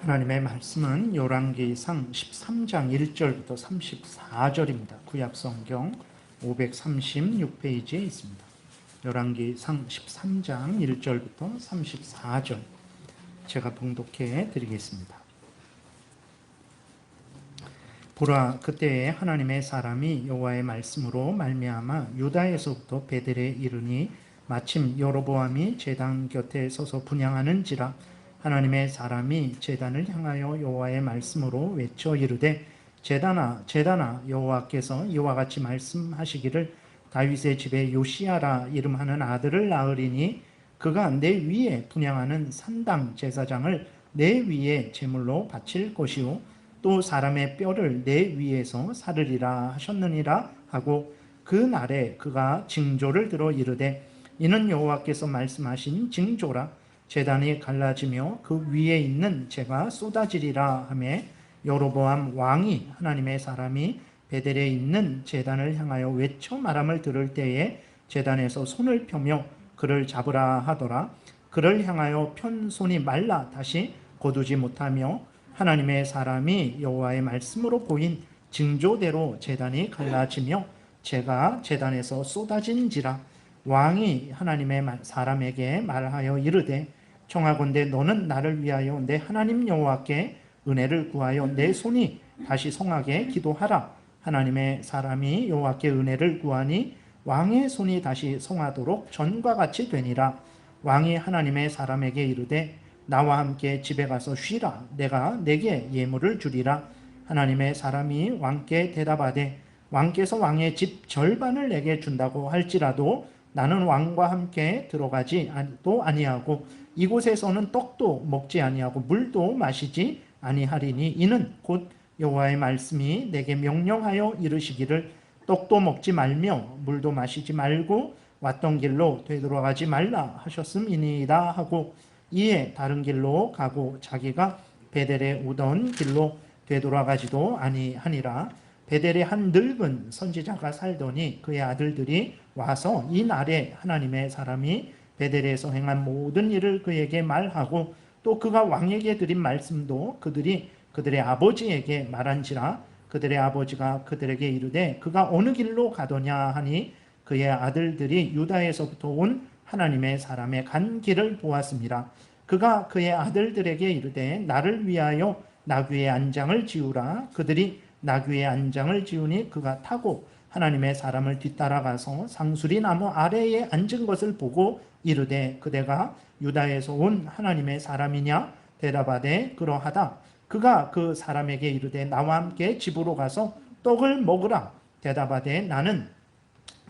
하나님의 말씀은 열왕기상 13장 1절부터 34절입니다. 구약성경 536페이지에 있습니다. 열왕기상 13장 1절부터 34절 제가 봉독해 드리겠습니다. 보라, 그때에 하나님의 사람이 여호와의 말씀으로 말미암아 유다에서부터 베델에 이르니 마침 여로보암이 제단 곁에 서서 분향하는지라. 하나님의 사람이 제단을 향하여 여호와의 말씀으로 외쳐 이르되, 제단아 제단아, 여호와께서 이와 같이 말씀하시기를 다윗의 집에 요시야라 이름하는 아들을 낳으리니 그가 내 위에 분향하는 산당 제사장을 내 위에 제물로 바칠 것이요 또 사람의 뼈를 내 위에서 사르리라 하셨느니라 하고, 그 날에 그가 징조를 들어 이르되, 이는 여호와께서 말씀하신 징조라. 제단이 갈라지며 그 위에 있는 재가 쏟아지리라 하매, 여로보암 왕이 하나님의 사람이 베델에 있는 제단을 향하여 외쳐 말함을 들을 때에 제단에서 손을 펴며 그를 잡으라 하더라. 그를 향하여 편 손이 말라 다시 거두지 못하며 하나님의 사람이 여호와의 말씀으로 보인 징조대로 제단이 갈라지며 재가 제단에서 쏟아진지라. 왕이 하나님의 사람에게 말하여 이르되, 청하건대 너는 나를 위하여 내 하나님 여호와께 은혜를 구하여 내 손이 다시 성하게 기도하라. 하나님의 사람이 여호와께 은혜를 구하니 왕의 손이 다시 성하도록 전과 같이 되니라. 왕이 하나님의 사람에게 이르되, 나와 함께 집에 가서 쉬라. 내가 내게 예물을 주리라. 하나님의 사람이 왕께 대답하되, 왕께서 왕의 집 절반을 내게 준다고 할지라도 나는 왕과 함께 들어가지도 아니하고 이곳에서는 떡도 먹지 아니하고 물도 마시지 아니하리니, 이는 곧 여호와의 말씀이 내게 명령하여 이르시기를 떡도 먹지 말며 물도 마시지 말고 왔던 길로 되돌아가지 말라 하셨음이니이다 하고, 이에 다른 길로 가고 자기가 베델에 오던 길로 되돌아가지도 아니하니라. 베델에 한 늙은 선지자가 살더니 그의 아들들이 와서 이 날에 하나님의 사람이 베델에서 행한 모든 일을 그에게 말하고 또 그가 왕에게 드린 말씀도 그들이 그들의 아버지에게 말한지라. 그들의 아버지가 그들에게 이르되, 그가 어느 길로 가더냐 하니 그의 아들들이 유다에서부터 온 하나님의 사람의 간 길을 보았습니다. 그가 그의 아들들에게 이르되, 나를 위하여 나귀의 안장을 지우라. 그들이 나귀의 안장을 지우니 그가 타고 하나님의 사람을 뒤따라가서 상수리 나무 아래에 앉은 것을 보고 이르되, 그대가 유다에서 온 하나님의 사람이냐? 대답하되 그러하다. 그가 그 사람에게 이르되, 나와 함께 집으로 가서 떡을 먹으라. 대답하되, 나는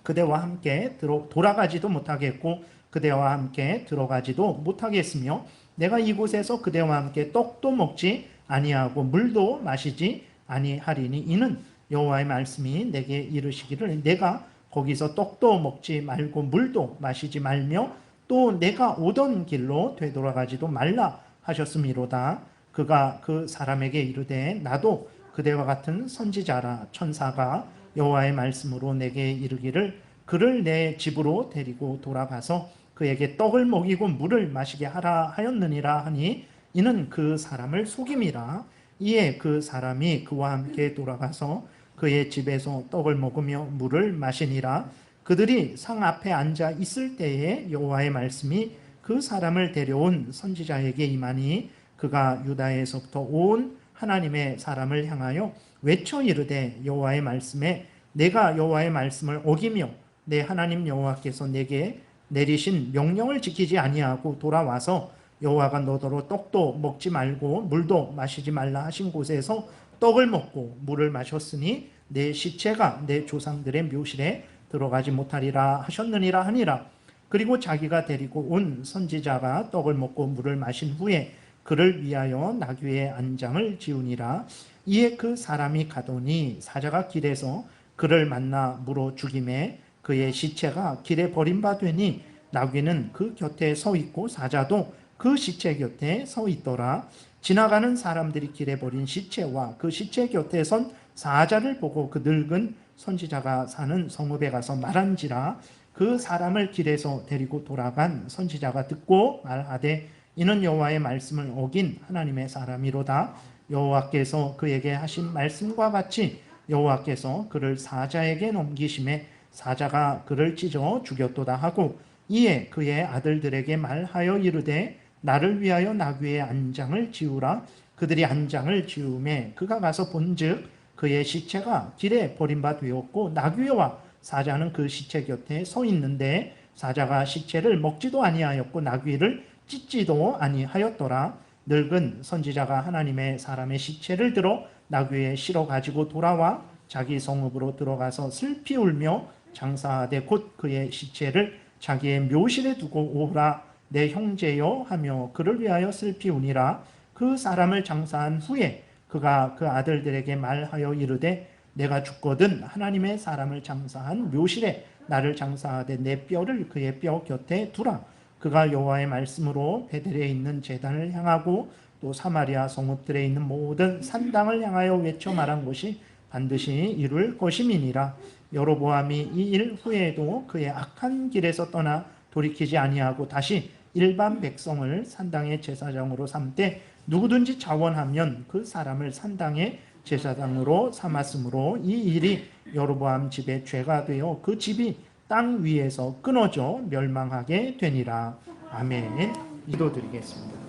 그대와 함께 돌아가지도 못하겠고 그대와 함께 들어가지도 못하겠으며 내가 이곳에서 그대와 함께 떡도 먹지 아니하고 물도 마시지 아니하리니, 이는 여호와의 말씀이 내게 이르시기를 내가 거기서 떡도 먹지 말고 물도 마시지 말며 또 내가 오던 길로 되돌아가지도 말라 하셨음이로다. 그가 그 사람에게 이르되, 나도 그대와 같은 선지자라. 천사가 여호와의 말씀으로 내게 이르기를 그를 내 집으로 데리고 돌아가서 그에게 떡을 먹이고 물을 마시게 하라 하였느니라 하니, 이는 그 사람을 속임이라. 이에 그 사람이 그와 함께 돌아가서 그의 집에서 떡을 먹으며 물을 마시니라. 그들이 상 앞에 앉아 있을 때에 여호와의 말씀이 그 사람을 데려온 선지자에게 임하니, 그가 유다에서부터 온 하나님의 사람을 향하여 외쳐 이르되, 여호와의 말씀에 내가 여호와의 말씀을 어기며 내 하나님 여호와께서 내게 내리신 명령을 지키지 아니하고 돌아와서 여호와가 너더러 떡도 먹지 말고 물도 마시지 말라 하신 곳에서 떡을 먹고 물을 마셨으니 내 시체가 내 조상들의 묘실에 들어가지 못하리라 하셨느니라 하니라. 그리고 자기가 데리고 온 선지자가 떡을 먹고 물을 마신 후에 그를 위하여 나귀의 안장을 지우니라. 이에 그 사람이 가더니 사자가 길에서 그를 만나 물어 죽임에 그의 시체가 길에 버림받으니 나귀는 그 곁에 서 있고 사자도 그 시체 곁에 서 있더라. 지나가는 사람들이 길에 버린 시체와 그 시체 곁에 선 사자를 보고 그 늙은 선지자가 사는 성읍에 가서 말한지라. 그 사람을 길에서 데리고 돌아간 선지자가 듣고 말하되, 이는 여호와의 말씀을 어긴 하나님의 사람이로다. 여호와께서 그에게 하신 말씀과 같이 여호와께서 그를 사자에게 넘기심에 사자가 그를 찢어 죽였도다 하고, 이에 그의 아들들에게 말하여 이르되 나를 위하여 나귀의 안장을 지우라. 그들이 안장을 지우매 그가 가서 본즉 그의 시체가 길에 버림바 되었고 나귀와 사자는 그 시체 곁에 서 있는데 사자가 시체를 먹지도 아니하였고 나귀를 찢지도 아니하였더라. 늙은 선지자가 하나님의 사람의 시체를 들어 나귀에 실어 가지고 돌아와 자기 성읍으로 들어가서 슬피 울며 장사하되 곧 그의 시체를 자기의 묘실에 두고 오라. 내 형제여 하며 그를 위하여 슬피 우니라. 그 사람을 장사한 후에 그가 그 아들들에게 말하여 이르되 내가 죽거든 하나님의 사람을 장사한 묘실에 나를 장사하되 내 뼈를 그의 뼈 곁에 두라. 그가 여호와의 말씀으로 베델에 있는 제단을 향하고 또 사마리아 성읍들에 있는 모든 산당을 향하여 외쳐 말한 것이 반드시 이룰 것임이니라. 여로보암이 이 일 후에도 그의 악한 길에서 떠나 돌이키지 아니하고 다시 일반 백성을 산당의 제사장으로 삼되 누구든지 자원하면 그 사람을 산당의 제사장으로 삼았으므로 이 일이 여로보암 집의 죄가 되어 그 집이 땅 위에서 끊어져 멸망하게 되니라. 아멘. 기도드리겠습니다.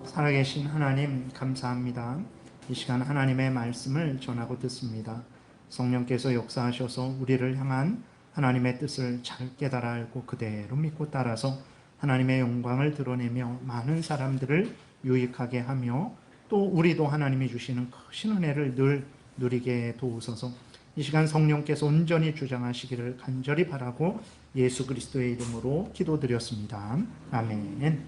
살아계신 하나님 감사합니다. 이 시간 하나님의 말씀을 전하고 듣습니다. 성령께서 역사하셔서 우리를 향한 하나님의 뜻을 잘 깨달아 알고 그대로 믿고 따라서 하나님의 영광을 드러내며 많은 사람들을 유익하게 하며 또 우리도 하나님이 주시는 크신 은혜를 늘 누리게 도우소서. 이 시간 성령께서 온전히 주장하시기를 간절히 바라고 예수 그리스도의 이름으로 기도드렸습니다. 아멘.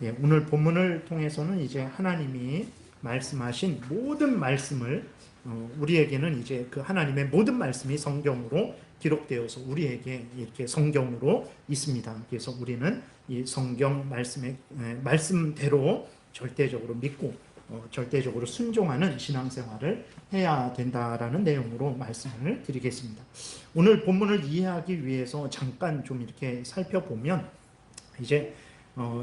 예, 오늘 본문을 통해서는 이제 하나님이 말씀하신 모든 말씀을 우리에게는 이제 그 하나님의 모든 말씀이 성경으로 기록되어서 우리에게 이렇게 성경으로 있습니다. 그래서 우리는 이 성경 말씀대로 절대적으로 믿고 절대적으로 순종하는 신앙생활을 해야 된다라는 내용으로 말씀을 드리겠습니다. 오늘 본문을 이해하기 위해서 잠깐 좀 이렇게 살펴보면 이제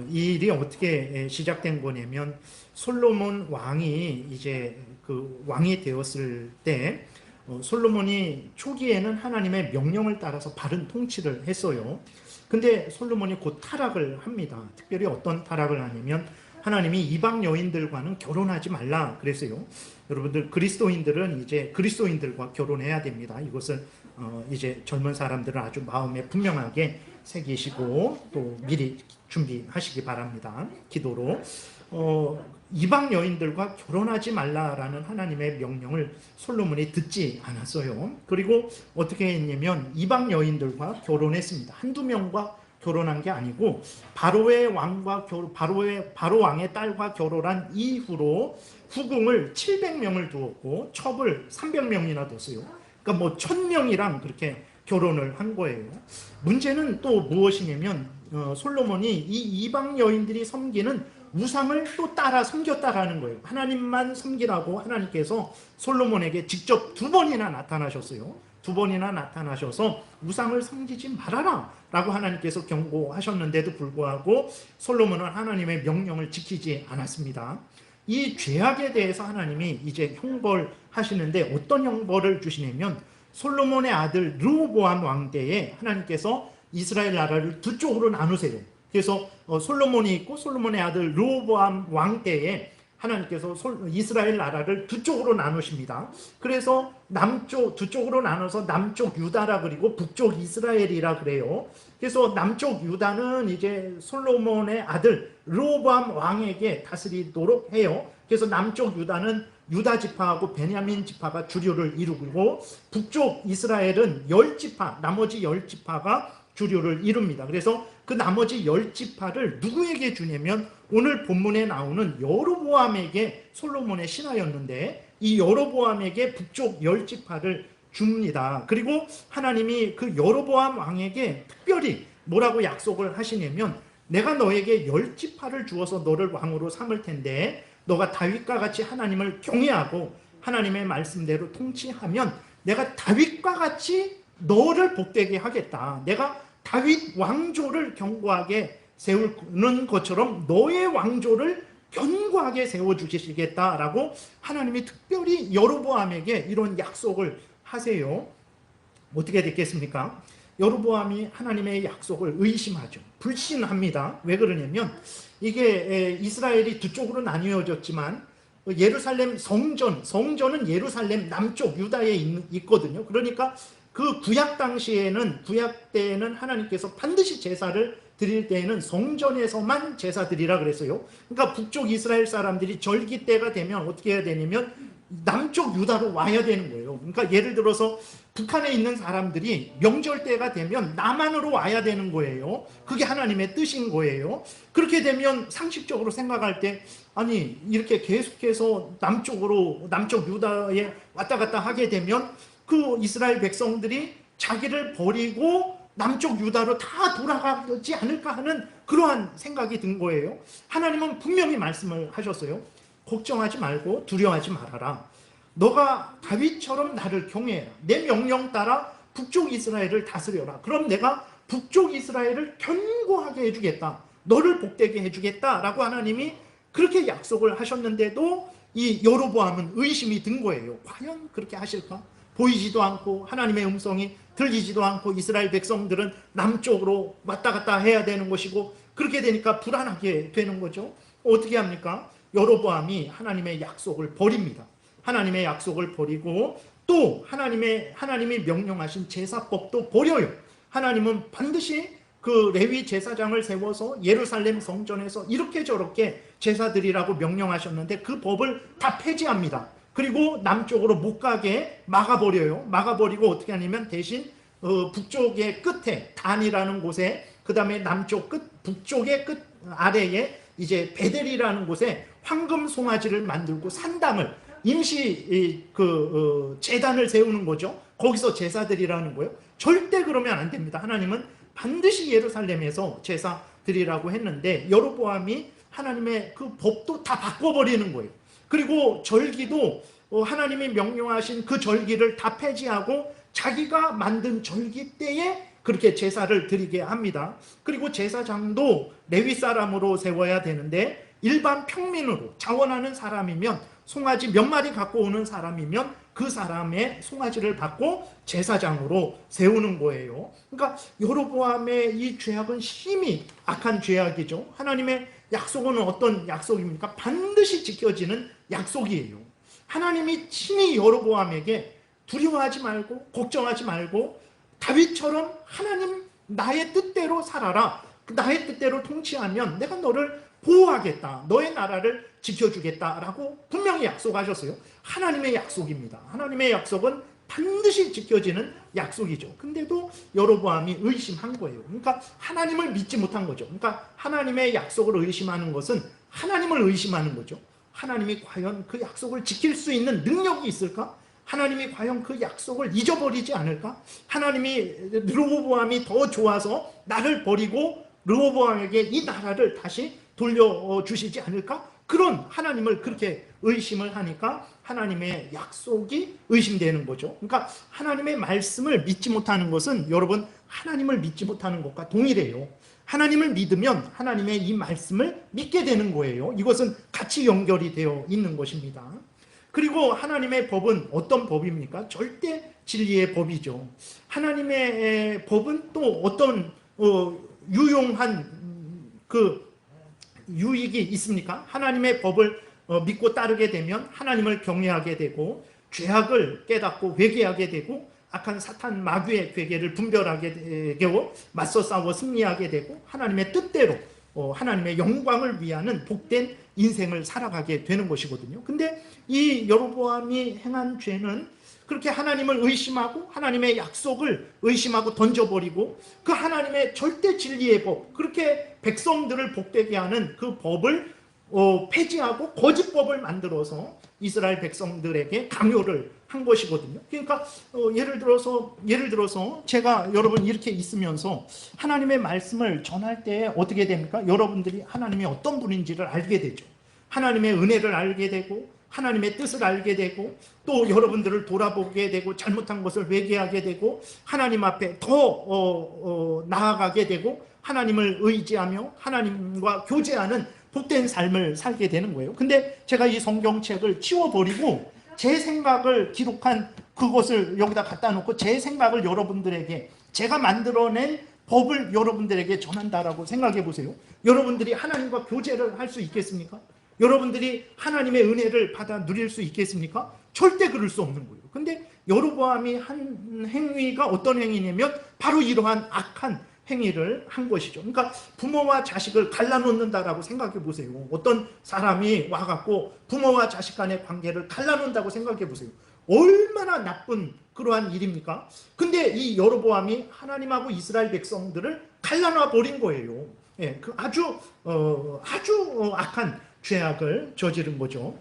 이 일이 어떻게 시작된 거냐면 솔로몬 왕이 이제 그 왕이 되었을 때 솔로몬이 초기에는 하나님의 명령을 따라서 바른 통치를 했어요. 근데 솔로몬이 곧 타락을 합니다. 특별히 어떤 타락을 하냐면 하나님이 이방 여인들과는 결혼하지 말라 그랬어요. 여러분들 그리스도인들은 이제 그리스도인들과 결혼해야 됩니다. 이것을 이제 젊은 사람들은 아주 마음에 분명하게 새기시고 또 미리 준비하시기 바랍니다. 기도로 이방 여인들과 결혼하지 말라라는 하나님의 명령을 솔로몬이 듣지 않았어요. 그리고 어떻게 했냐면 이방 여인들과 결혼했습니다. 한두 명과 결혼한 게 아니고 바로 왕의 딸과 결혼한 이후로 후궁을 700명을 두었고 첩을 300명이나 뒀어요. 그러니까 뭐 1000명이랑 그렇게 결혼을 한 거예요. 문제는 또 무엇이냐면 솔로몬이 이 이방 여인들이 섬기는 우상을 또 따라 섬겼다라는 거예요. 하나님만 섬기라고 하나님께서 솔로몬에게 직접 2번이나 나타나셨어요. 2번이나 나타나셔서 우상을 섬기지 말아라 라고 하나님께서 경고하셨는데도 불구하고 솔로몬은 하나님의 명령을 지키지 않았습니다. 이 죄악에 대해서 하나님이 이제 형벌하시는데 어떤 형벌을 주시냐면 솔로몬의 아들 르호보암 왕 때에 하나님께서 이스라엘 나라를 두 쪽으로 나누세요. 그래서 솔로몬이 있고 솔로몬의 아들 르호보암 왕 때에 하나님께서 이스라엘 나라를 두 쪽으로 나누십니다. 그래서 남쪽 두 쪽으로 나눠서 남쪽 유다라 그리고 북쪽 이스라엘이라 그래요. 그래서 남쪽 유다는 이제 솔로몬의 아들 르호보암 왕에게 다스리도록 해요. 그래서 남쪽 유다는 유다 지파하고 베냐민 지파가 주류를 이루고 북쪽 이스라엘은 10지파, 나머지 10지파가 주류를 이룹니다. 그래서 그 나머지 10지파를 누구에게 주냐면 오늘 본문에 나오는 여로보암에게 솔로몬의 신하였는데 이 여로보암에게 북쪽 10지파를 줍니다. 그리고 하나님이 그 여로보암 왕에게 특별히 뭐라고 약속을 하시냐면 내가 너에게 10지파를 주어서 너를 왕으로 삼을 텐데 너가 다윗과 같이 하나님을 경외하고 하나님의 말씀대로 통치하면 내가 다윗과 같이 너를 복되게 하겠다. 내가 다윗 왕조를 견고하게 세우는 것처럼 너의 왕조를 견고하게 세워주시겠다라고 하나님이 특별히 여로보암에게 이런 약속을 하세요. 어떻게 됐겠습니까? 여로보암이 하나님의 약속을 의심하죠. 불신합니다. 왜 그러냐면 이게 이스라엘이 두 쪽으로 나뉘어졌지만 예루살렘 성전은 예루살렘 남쪽 유다에 있거든요. 그러니까 그 구약 때에는 하나님께서 반드시 제사를 드릴 때에는 성전에서만 제사 드리라 그랬어요. 그러니까 북쪽 이스라엘 사람들이 절기 때가 되면 어떻게 해야 되냐면 남쪽 유다로 와야 되는 거예요. 그러니까 예를 들어서 북한에 있는 사람들이 명절 때가 되면 남한으로 와야 되는 거예요. 그게 하나님의 뜻인 거예요. 그렇게 되면 상식적으로 생각할 때 아니 이렇게 계속해서 남쪽 유다에 왔다 갔다 하게 되면 그 이스라엘 백성들이 자기를 버리고 남쪽 유다로 다 돌아가지 않을까 하는 그러한 생각이 든 거예요. 하나님은 분명히 말씀을 하셨어요. 걱정하지 말고 두려워하지 말아라. 너가 다윗처럼 나를 경외해라. 내 명령 따라 북쪽 이스라엘을 다스려라. 그럼 내가 북쪽 이스라엘을 견고하게 해주겠다. 너를 복되게 해주겠다라고 하나님이 그렇게 약속을 하셨는데도 이 여로보암은 의심이 든 거예요. 과연 그렇게 하실까? 보이지도 않고 하나님의 음성이 들리지도 않고 이스라엘 백성들은 남쪽으로 왔다 갔다 해야 되는 것이고 그렇게 되니까 불안하게 되는 거죠. 어떻게 합니까? 여로보암이 하나님의 약속을 버립니다. 하나님의 약속을 버리고 또 하나님이 명령하신 제사법도 버려요. 하나님은 반드시 그 레위 제사장을 세워서 예루살렘 성전에서 이렇게 저렇게 제사드리라고 명령하셨는데 그 법을 다 폐지합니다. 그리고 남쪽으로 못 가게 막아버려요. 막아버리고 어떻게 하냐면 대신 북쪽의 끝에 단이라는 곳에 그 다음에 남쪽 북쪽의 끝 아래에 이제 베델이라는 곳에 황금 송아지를 만들고 산당을 임시 제단을 세우는 거죠. 거기서 제사드리라는 거예요. 절대 그러면 안 됩니다. 하나님은 반드시 예루살렘에서 제사 드리라고 했는데 여로보암이 하나님의 그 법도 다 바꿔버리는 거예요. 그리고 절기도 하나님이 명령하신 그 절기를 다 폐지하고 자기가 만든 절기 때에 그렇게 제사를 드리게 합니다. 그리고 제사장도 레위 사람으로 세워야 되는데 일반 평민으로 자원하는 사람이면 송아지 몇 마리 갖고 오는 사람이면 그 사람의 송아지를 받고 제사장으로 세우는 거예요. 그러니까 여로보암의 이 죄악은 심히 악한 죄악이죠. 하나님의 약속은 어떤 약속입니까? 반드시 지켜지는 약속이에요. 하나님이 친히 여로보암에게 두려워하지 말고 걱정하지 말고 다윗처럼 하나님 나의 뜻대로 살아라. 나의 뜻대로 통치하면 내가 너를 보호하겠다. 너의 나라를 지켜주겠다라고 분명히 약속하셨어요. 하나님의 약속입니다. 하나님의 약속은 반드시 지켜지는 약속이죠. 근데도 여로보암이 의심한 거예요. 그러니까 하나님을 믿지 못한 거죠. 그러니까 하나님의 약속을 의심하는 것은 하나님을 의심하는 거죠. 하나님이 과연 그 약속을 지킬 수 있는 능력이 있을까? 하나님이 과연 그 약속을 잊어버리지 않을까? 하나님이 르호보암이 더 좋아서 나를 버리고 르호보암에게 이 나라를 다시 돌려주시지 않을까? 그런 하나님을 그렇게 의심을 하니까 하나님의 약속이 의심되는 거죠. 그러니까 하나님의 말씀을 믿지 못하는 것은 여러분 하나님을 믿지 못하는 것과 동일해요. 하나님을 믿으면 하나님의 이 말씀을 믿게 되는 거예요. 이것은 같이 연결이 되어 있는 것입니다. 그리고 하나님의 법은 어떤 법입니까? 절대 진리의 법이죠. 하나님의 법은 또 어떤 유용한 그 유익이 있습니까? 하나님의 법을 믿고 따르게 되면 하나님을 경외하게 되고 죄악을 깨닫고 회개하게 되고 악한 사탄 마귀의 괴계를 분별하게 되고 맞서 싸워 승리하게 되고 하나님의 뜻대로 하나님의 영광을 위하는 복된 인생을 살아가게 되는 것이거든요. 근데 이 여로보암이 행한 죄는 그렇게 하나님을 의심하고 하나님의 약속을 의심하고 던져버리고 그 하나님의 절대 진리의 법, 그렇게 백성들을 복되게 하는 그 법을 폐지하고 거짓법을 만들어서 이스라엘 백성들에게 강요를 한 것이거든요. 그러니까 예를 들어서 제가 여러분 이렇게 있으면서 하나님의 말씀을 전할 때 어떻게 됩니까? 여러분들이 하나님이 어떤 분인지를 알게 되죠. 하나님의 은혜를 알게 되고 하나님의 뜻을 알게 되고 또 여러분들을 돌아보게 되고 잘못한 것을 회개하게 되고 하나님 앞에 더 나아가게 되고 하나님을 의지하며 하나님과 교제하는 복된 삶을 살게 되는 거예요. 근데 제가 이 성경책을 치워버리고 제 생각을 기록한 그것을 여기다 갖다 놓고 제 생각을 여러분들에게 제가 만들어낸 법을 여러분들에게 전한다라고 생각해 보세요. 여러분들이 하나님과 교제를 할 수 있겠습니까? 여러분들이 하나님의 은혜를 받아 누릴 수 있겠습니까? 절대 그럴 수 없는 거예요. 근데 여로보암이 한 행위가 어떤 행위냐면 바로 이러한 악한 행위를 한 것이죠. 그러니까 부모와 자식을 갈라놓는다라고 생각해 보세요. 어떤 사람이 와갖고 부모와 자식 간의 관계를 갈라놓는다고 생각해 보세요. 얼마나 나쁜 그러한 일입니까? 근데 이 여로보암이 하나님하고 이스라엘 백성들을 갈라놔 버린 거예요. 예, 그 아주 악한 죄악을 저지른 거죠.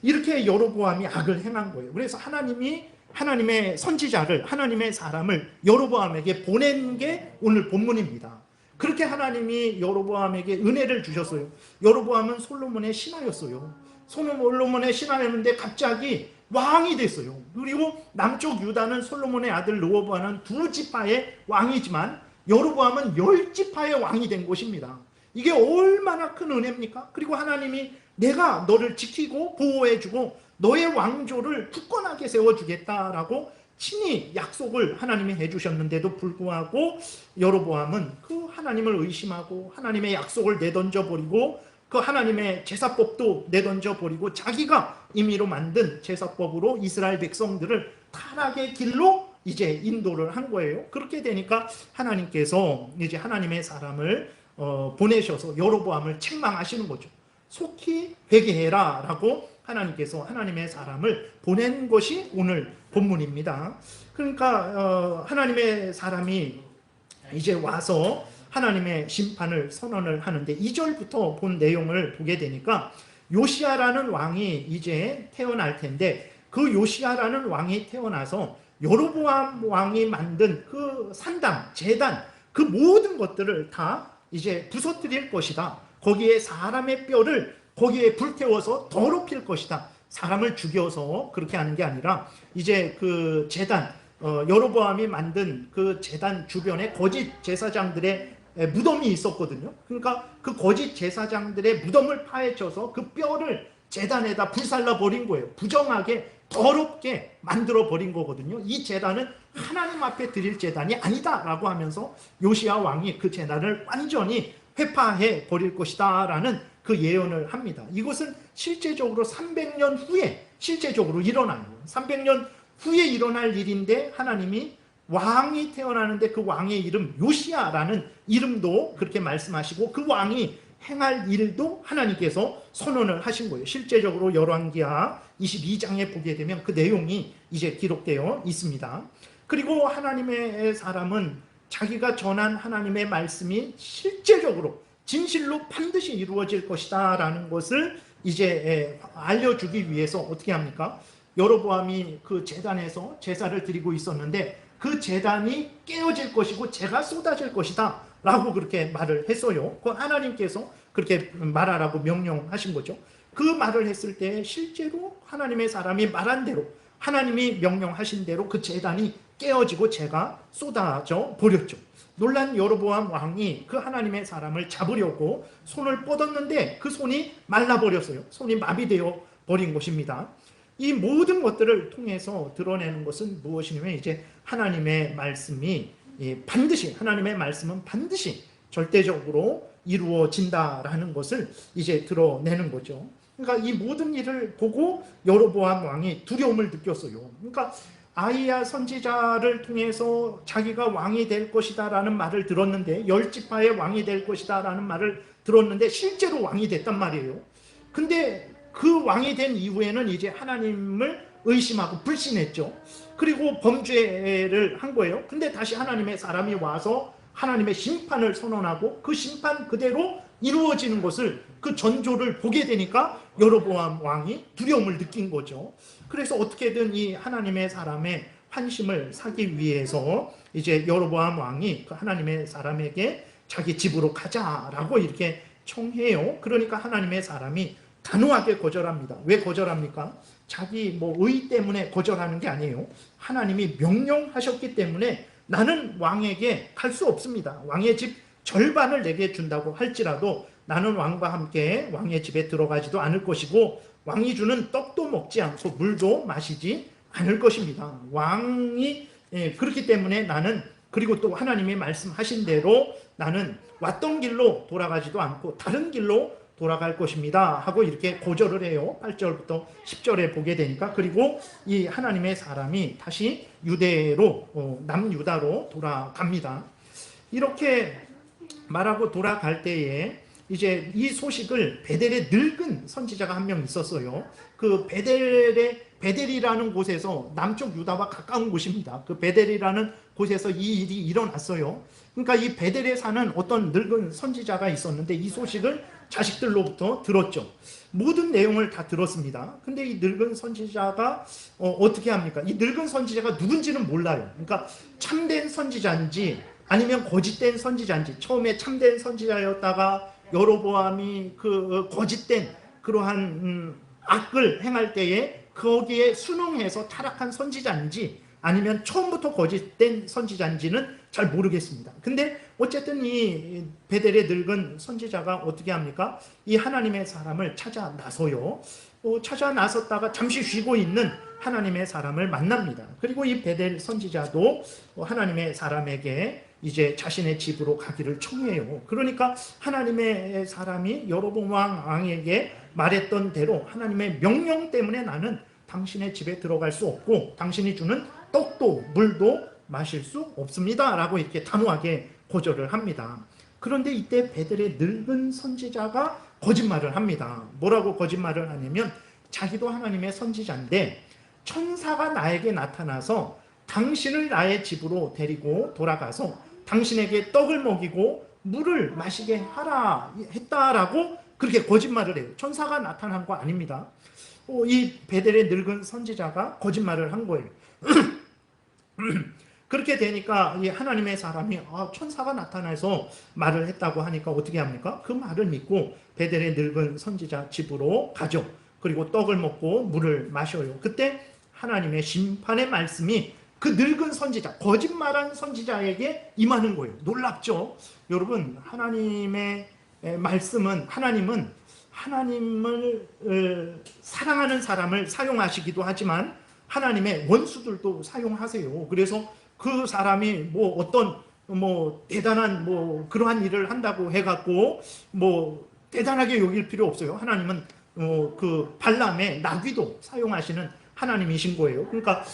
이렇게 여로보암이 악을 행한 거예요. 그래서 하나님의 선지자를, 하나님의 사람을 여로보암에게 보낸 게 오늘 본문입니다. 그렇게 하나님이 여로보암에게 은혜를 주셨어요. 여로보암은 솔로몬의 신하였어요. 솔로몬의 신하였는데 갑자기 왕이 됐어요. 그리고 남쪽 유다는 솔로몬의 아들 르호보암은 2지파의 왕이지만 여로보암은 10지파의 왕이 된 것입니다. 이게 얼마나 큰 은혜입니까? 그리고 하나님이 내가 너를 지키고 보호해주고 너의 왕조를 굳건하게 세워주겠다라고 친히 약속을 하나님이 해주셨는데도 불구하고 여로보암은 그 하나님을 의심하고 하나님의 약속을 내던져버리고 그 하나님의 제사법도 내던져버리고 자기가 임의로 만든 제사법으로 이스라엘 백성들을 타락의 길로 이제 인도를 한 거예요. 그렇게 되니까 하나님께서 이제 하나님의 사람을 보내셔서 여로보암을 책망하시는 거죠. 속히 회개해라 라고 하나님께서 하나님의 사람을 보낸 것이 오늘 본문입니다. 그러니까 하나님의 사람이 이제 와서 하나님의 심판을 선언을 하는데 2절부터 본 내용을 보게 되니까 요시야라는 왕이 이제 태어날 텐데 그 요시야라는 왕이 태어나서 여로보암 왕이 만든 그 산당, 제단 그 모든 것들을 다 이제 부서뜨릴 것이다. 거기에 사람의 뼈를 거기에 불태워서 더럽힐 것이다. 사람을 죽여서 그렇게 하는 게 아니라 이제 그 제단, 여로보암이 만든 그 제단 주변에 거짓 제사장들의 무덤이 있었거든요. 그러니까 그 거짓 제사장들의 무덤을 파헤쳐서 그 뼈를 제단에다 불살라 버린 거예요. 부정하게 더럽게 만들어 버린 거거든요. 이 제단은 하나님 앞에 드릴 제단이 아니다라고 하면서 요시야 왕이 그 제단을 완전히 회파해 버릴 것이다 라는 그 예언을 합니다. 이것은 실제적으로 300년 후에 실제적으로 일어나요. 300년 후에 일어날 일인데 하나님이 왕이 태어나는데 그 왕의 이름 요시야라는 이름도 그렇게 말씀하시고 그 왕이 행할 일도 하나님께서 선언을 하신 거예요. 실제적으로 열왕기하 22장에 보게 되면 그 내용이 이제 기록되어 있습니다. 그리고 하나님의 사람은 자기가 전한 하나님의 말씀이 실제적으로 진실로 반드시 이루어질 것이다 라는 것을 이제 알려주기 위해서 어떻게 합니까? 여로보암이 그 제단에서 제사를 드리고 있었는데 그 제단이 깨어질 것이고 재가 쏟아질 것이다 라고 그렇게 말을 했어요. 그 하나님께서 그렇게 말하라고 명령하신 거죠. 그 말을 했을 때 실제로 하나님의 사람이 말한 대로 하나님이 명령하신 대로 그 제단이 깨어지고 재가 쏟아져 버렸죠. 놀란 여로보암 왕이 그 하나님의 사람을 잡으려고 손을 뻗었는데 그 손이 말라버렸어요. 손이 마비되어 버린 것입니다. 이 모든 것들을 통해서 드러내는 것은 무엇이냐면 이제 하나님의 말씀이 반드시 하나님의 말씀은 반드시 절대적으로 이루어진다라는 것을 이제 드러내는 거죠. 그러니까 이 모든 일을 보고 여로보암 왕이 두려움을 느꼈어요. 그러니까 아이야 선지자를 통해서 자기가 왕이 될 것이다 라는 말을 들었는데 10지파의 왕이 될 것이다 라는 말을 들었는데 실제로 왕이 됐단 말이에요. 근데 그 왕이 된 이후에는 이제 하나님을 의심하고 불신했죠. 그리고 범죄를 한 거예요. 근데 다시 하나님의 사람이 와서 하나님의 심판을 선언하고 그 심판 그대로 이루어지는 것을 그 전조를 보게 되니까 여로보암 왕이 두려움을 느낀 거죠. 그래서 어떻게든 이 하나님의 사람의 환심을 사기 위해서 이제 여로보암 왕이 그 하나님의 사람에게 자기 집으로 가자라고 이렇게 청해요. 그러니까 하나님의 사람이 단호하게 거절합니다. 왜 거절합니까? 자기 의 때문에 거절하는 게 아니에요. 하나님이 명령하셨기 때문에 나는 왕에게 갈 수 없습니다. 왕의 집 절반을 내게 준다고 할지라도 나는 왕과 함께 왕의 집에 들어가지도 않을 것이고 왕이 주는 떡도 먹지 않고 물도 마시지 않을 것입니다. 왕이 그렇기 때문에 나는, 그리고 또 하나님이 말씀하신 대로 나는 왔던 길로 돌아가지도 않고 다른 길로 돌아갈 것입니다 하고 이렇게 고절을 해요. 8절부터 10절에 보게 되니까. 그리고 이 하나님의 사람이 다시 유대로, 남유다로 돌아갑니다. 이렇게 말하고 돌아갈 때에 이제 이 소식을 베델의 늙은 선지자가 한 명 있었어요. 그 베델이라는 곳에서 남쪽 유다와 가까운 곳입니다. 그 베델이라는 곳에서 이 일이 일어났어요. 그러니까 이 베델에 사는 어떤 늙은 선지자가 있었는데 이 소식을 자식들로부터 들었죠. 모든 내용을 다 들었습니다. 근데 이 늙은 선지자가 어떻게 합니까? 이 늙은 선지자가 누군지는 몰라요. 그러니까 참된 선지자인지 아니면 거짓된 선지자인지, 처음에 참된 선지자였다가 여로보암이 그 거짓된 그러한 악을 행할 때에 거기에 순응해서 타락한 선지자인지 아니면 처음부터 거짓된 선지자인지는 잘 모르겠습니다. 근데 어쨌든 이 베델의 늙은 선지자가 어떻게 합니까? 이 하나님의 사람을 찾아 나서요. 찾아 나섰다가 잠시 쉬고 있는 하나님의 사람을 만납니다. 그리고 이 베델 선지자도 하나님의 사람에게 이제 자신의 집으로 가기를 청해요. 그러니까 하나님의 사람이 여로보암 왕에게 말했던 대로 하나님의 명령 때문에 나는 당신의 집에 들어갈 수 없고 당신이 주는 떡도 물도 마실 수 없습니다 라고 이렇게 단호하게 거절을 합니다. 그런데 이때 베델의 늙은 선지자가 거짓말을 합니다. 뭐라고 거짓말을 하냐면 자기도 하나님의 선지자인데 천사가 나에게 나타나서 당신을 나의 집으로 데리고 돌아가서 당신에게 떡을 먹이고 물을 마시게 하라 했다라고 그렇게 거짓말을 해요. 천사가 나타난 거 아닙니다. 이 베델의 늙은 선지자가 거짓말을 한 거예요. 그렇게 되니까 이 하나님의 사람이 천사가 나타나서 말을 했다고 하니까 어떻게 합니까? 그 말을 믿고 베델의 늙은 선지자 집으로 가죠. 그리고 떡을 먹고 물을 마셔요. 그때 하나님의 심판의 말씀이 그 늙은 선지자, 거짓말한 선지자에게 임하는 거예요. 놀랍죠? 여러분, 하나님의 말씀은, 하나님은 하나님을 사랑하는 사람을 사용하시기도 하지만 하나님의 원수들도 사용하세요. 그래서 그 사람이 어떤 대단한 그러한 일을 한다고 해갖고 대단하게 여길 필요 없어요. 하나님은 그 발람의 나귀도 사용하시는 하나님이신 거예요. 그러니까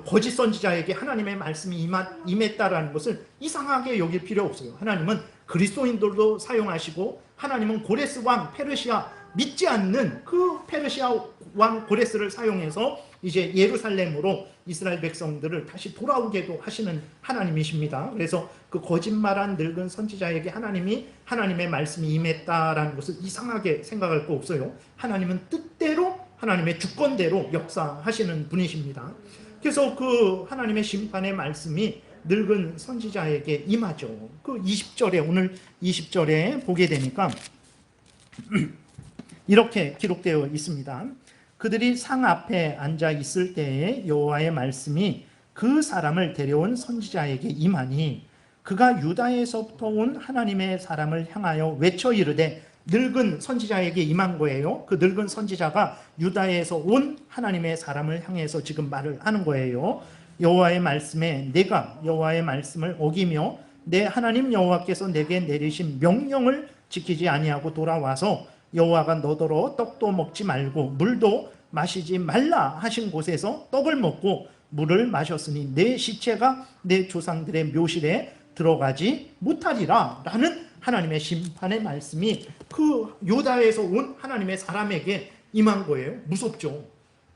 거짓 선지자에게 하나님의 말씀이 임했다라는 것을 이상하게 여길 필요 없어요. 하나님은 그리스도인들도 사용하시고 하나님은 고레스 왕 페르시아 믿지 않는 그 페르시아 왕 고레스를 사용해서 이제 예루살렘으로 이스라엘 백성들을 다시 돌아오게도 하시는 하나님이십니다. 그래서 그 거짓말한 늙은 선지자에게 하나님의 말씀이 임했다라는 것을 이상하게 생각할 거 없어요. 하나님은 뜻대로 하나님의 주권대로 역사하시는 분이십니다. 그래서 그 하나님의 심판의 말씀이 늙은 선지자에게 임하죠. 그 20절에, 오늘 20절에 보게 되니까 이렇게 기록되어 있습니다. 그들이 상 앞에 앉아 있을 때에 여호와의 말씀이 그 사람을 데려온 선지자에게 임하니 그가 유다에서부터 온 하나님의 사람을 향하여 외쳐 이르되, 늙은 선지자에게 임한 거예요. 그 늙은 선지자가 유다에서 온 하나님의 사람을 향해서 지금 말을 하는 거예요. 여호와의 말씀에 내가 여호와의 말씀을 어기며 내 하나님 여호와께서 내게 내리신 명령을 지키지 아니하고 돌아와서 여호와가 너더러 떡도 먹지 말고 물도 마시지 말라 하신 곳에서 떡을 먹고 물을 마셨으니 내 시체가 내 조상들의 묘실에 들어가지 못하리라 라는 하나님의 심판의 말씀이 그 유다에서 온 하나님의 사람에게 임한 거예요. 무섭죠?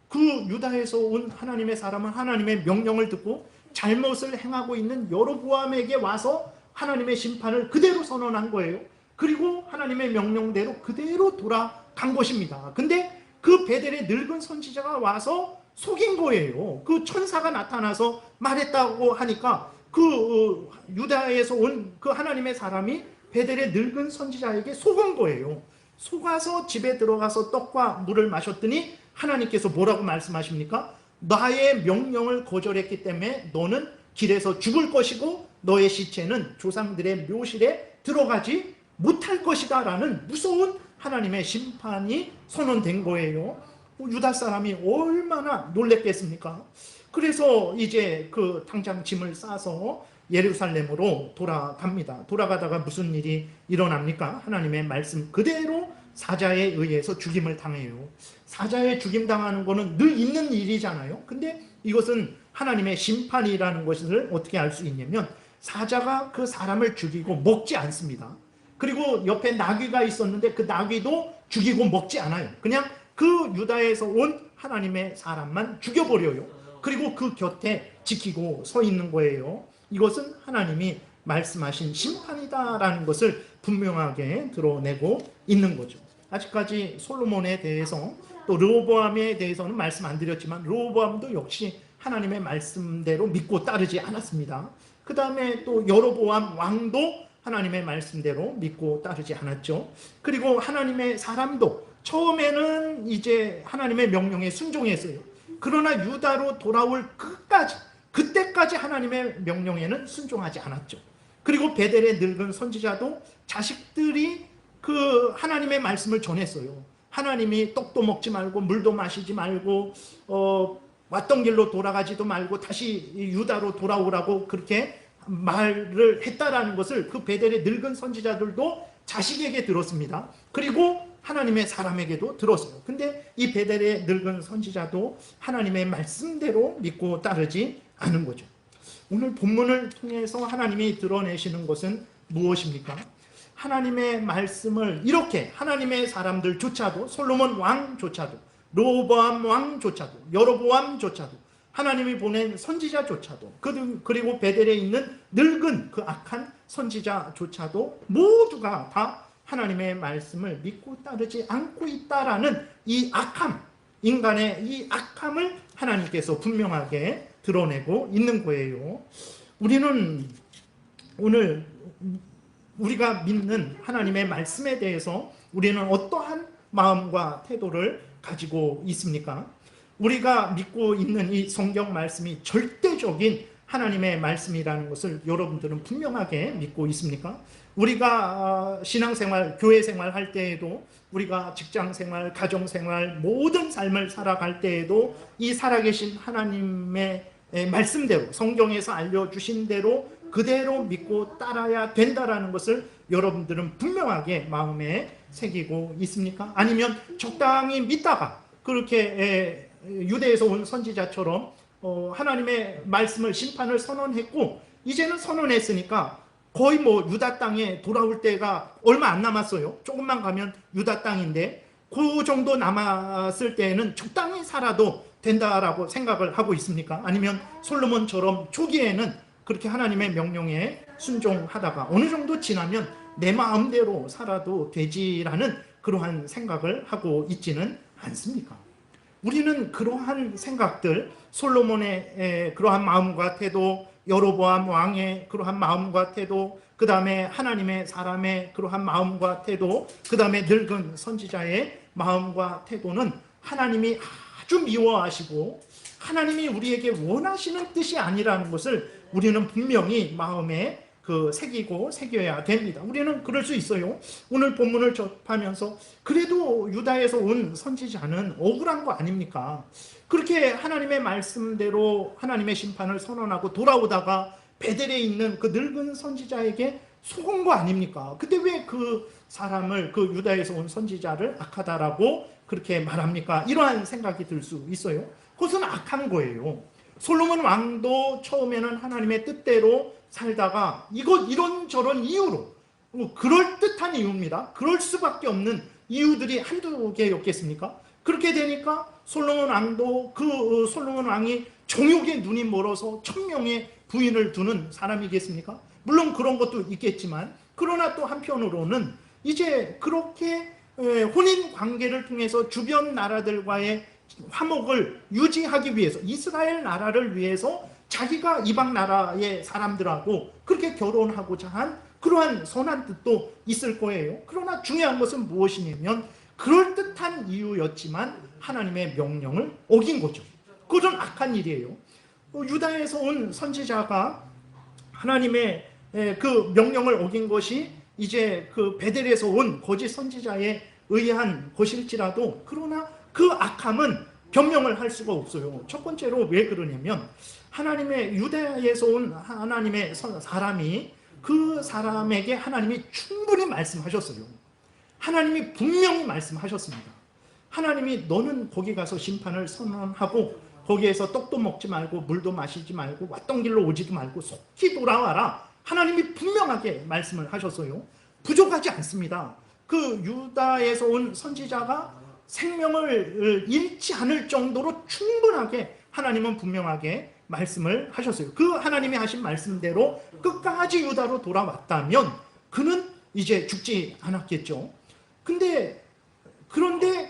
그 유다에서 온 하나님의 사람은 하나님의 명령을 듣고 잘못을 행하고 있는 여로보암에게 와서 하나님의 심판을 그대로 선언한 거예요. 그리고 하나님의 명령대로 그대로 돌아간 것입니다. 근데 그 베델의 늙은 선지자가 와서 속인 거예요. 그 천사가 나타나서 말했다고 하니까 그 유다에서 온 그 하나님의 사람이 베델의 늙은 선지자에게 속은 거예요. 속아서 집에 들어가서 떡과 물을 마셨더니 하나님께서 뭐라고 말씀하십니까? 나의 명령을 거절했기 때문에 너는 길에서 죽을 것이고 너의 시체는 조상들의 묘실에 들어가지 못할 것이다 라는 무서운 하나님의 심판이 선언된 거예요. 유다 사람이 얼마나 놀랬겠습니까? 그래서 이제 당장 짐을 싸서 예루살렘으로 돌아갑니다. 돌아가다가 무슨 일이 일어납니까? 하나님의 말씀 그대로 사자에 의해서 죽임을 당해요. 사자에 죽임 당하는 거는 늘 있는 일이잖아요. 근데 이것은 하나님의 심판이라는 것을 어떻게 알 수 있냐면 사자가 그 사람을 죽이고 먹지 않습니다. 그리고 옆에 나귀가 있었는데 그 나귀도 죽이고 먹지 않아요. 그냥 그 유다에서 온 하나님의 사람만 죽여버려요. 그리고 그 곁에 지키고 서 있는 거예요. 이것은 하나님이 말씀하신 심판이다라는 것을 분명하게 드러내고 있는 거죠. 아직까지 솔로몬에 대해서 또 르호보암에 대해서는 말씀 안 드렸지만 르호보암도 역시 하나님의 말씀대로 믿고 따르지 않았습니다. 그 다음에 또 여로보암 왕도 하나님의 말씀대로 믿고 따르지 않았죠. 그리고 하나님의 사람도 처음에는 이제 하나님의 명령에 순종했어요. 그러나 유다로 돌아올 그때까지 하나님의 명령에는 순종하지 않았죠. 그리고 베델의 늙은 선지자도 자식들이 그 하나님의 말씀을 전했어요. 하나님이 떡도 먹지 말고 물도 마시지 말고 왔던 길로 돌아가지도 말고 다시 유다로 돌아오라고 그렇게 말을 했다라는 것을 그 베델의 늙은 선지자들도 자식에게 들었습니다. 그리고 하나님의 사람에게도 들었어요. 근데 이 베델의 늙은 선지자도 하나님의 말씀대로 믿고 따르지 않은 거죠. 오늘 본문을 통해서 하나님이 드러내시는 것은 무엇입니까? 하나님의 말씀을 이렇게 하나님의 사람들조차도 솔로몬 왕조차도 르호보암 왕조차도 여로보암조차도 하나님이 보낸 선지자조차도 그리고 베델에 있는 늙은 그 악한 선지자조차도 모두가 다 하나님의 말씀을 믿고 따르지 않고 있다라는 이 악함, 인간의 이 악함을 하나님께서 분명하게 드러내고 있는 거예요. 우리는 오늘 우리가 믿는 하나님의 말씀에 대해서 우리는 어떠한 마음과 태도를 가지고 있습니까? 우리가 믿고 있는 이 성경 말씀이 절대적인 하나님의 말씀이라는 것을 여러분들은 분명하게 믿고 있습니까? 우리가 신앙생활, 교회생활 할 때에도 우리가 직장생활, 가정생활, 모든 삶을 살아갈 때에도 이 살아계신 하나님의 말씀대로 성경에서 알려주신 대로 그대로 믿고 따라야 된다라는 것을 여러분들은 분명하게 마음에 새기고 있습니까? 아니면 적당히 믿다가 그렇게 유대에서 온 선지자처럼 하나님의 말씀을 심판을 선언했고 이제는 선언했으니까 거의 유다 땅에 돌아올 때가 얼마 안 남았어요. 조금만 가면 유다 땅인데 그 정도 남았을 때에는 적당히 살아도 된다라고 생각을 하고 있습니까? 아니면 솔로몬처럼 초기에는 그렇게 하나님의 명령에 순종하다가 어느 정도 지나면 내 마음대로 살아도 되지라는 그러한 생각을 하고 있지는 않습니까? 우리는 그러한 생각들, 솔로몬의 그러한 마음과 태도, 여로보암 왕의 그러한 마음과 태도, 그 다음에 하나님의 사람의 그러한 마음과 태도, 그 다음에 늙은 선지자의 마음과 태도는 하나님이 아주 미워하시고 하나님이 우리에게 원하시는 뜻이 아니라는 것을 우리는 분명히 마음에 새기고 새겨야 됩니다. 우리는 그럴 수 있어요. 오늘 본문을 접하면서 그래도 유다에서 온 선지자는 억울한 거 아닙니까? 그렇게 하나님의 말씀대로 하나님의 심판을 선언하고 돌아오다가 베델에 있는 그 늙은 선지자에게 속은 거 아닙니까? 근데 왜 그 사람을 그 유다에서 온 선지자를 악하다라고 그렇게 말합니까? 이러한 생각이 들 수 있어요. 그것은 악한 거예요. 솔로몬 왕도 처음에는 하나님의 뜻대로 살다가 이런저런 이유로 그럴듯한 이유입니다. 그럴 수밖에 없는 이유들이 한두 개였겠습니까? 그렇게 되니까 솔로몬 왕도 그 솔로몬 왕이 정욕에 눈이 멀어서 1000명의 부인을 두는 사람이겠습니까? 물론 그런 것도 있겠지만 그러나 또 한편으로는 이제 그렇게 혼인 관계를 통해서 주변 나라들과의 화목을 유지하기 위해서 이스라엘 나라를 위해서 자기가 이방 나라의 사람들하고 그렇게 결혼하고자 한 그러한 선한 뜻도 있을 거예요. 그러나 중요한 것은 무엇이냐면 그럴듯한 이유였지만 하나님의 명령을 어긴 거죠. 그건 악한 일이에요. 유다에서 온 선지자가 하나님의 그 명령을 어긴 것이 이제 그 베델에서 온 거짓 선지자에 의한 것일지라도, 그러나 그 악함은 변명을 할 수가 없어요. 첫 번째로 왜 그러냐면 하나님의 유다에서 온 하나님의 사람이, 그 사람에게 하나님이 충분히 말씀하셨어요. 하나님이 분명히 말씀하셨습니다. 하나님이 너는 거기 가서 심판을 선언하고 거기에서 떡도 먹지 말고 물도 마시지 말고 왔던 길로 오지도 말고 속히 돌아와라. 하나님이 분명하게 말씀을 하셨어요. 부족하지 않습니다. 그 유다에서 온 선지자가 생명을 잃지 않을 정도로 충분하게 하나님은 분명하게 말씀을 하셨어요. 그 하나님이 하신 말씀대로 끝까지 유다로 돌아왔다면 그는 이제 죽지 않았겠죠. 그런데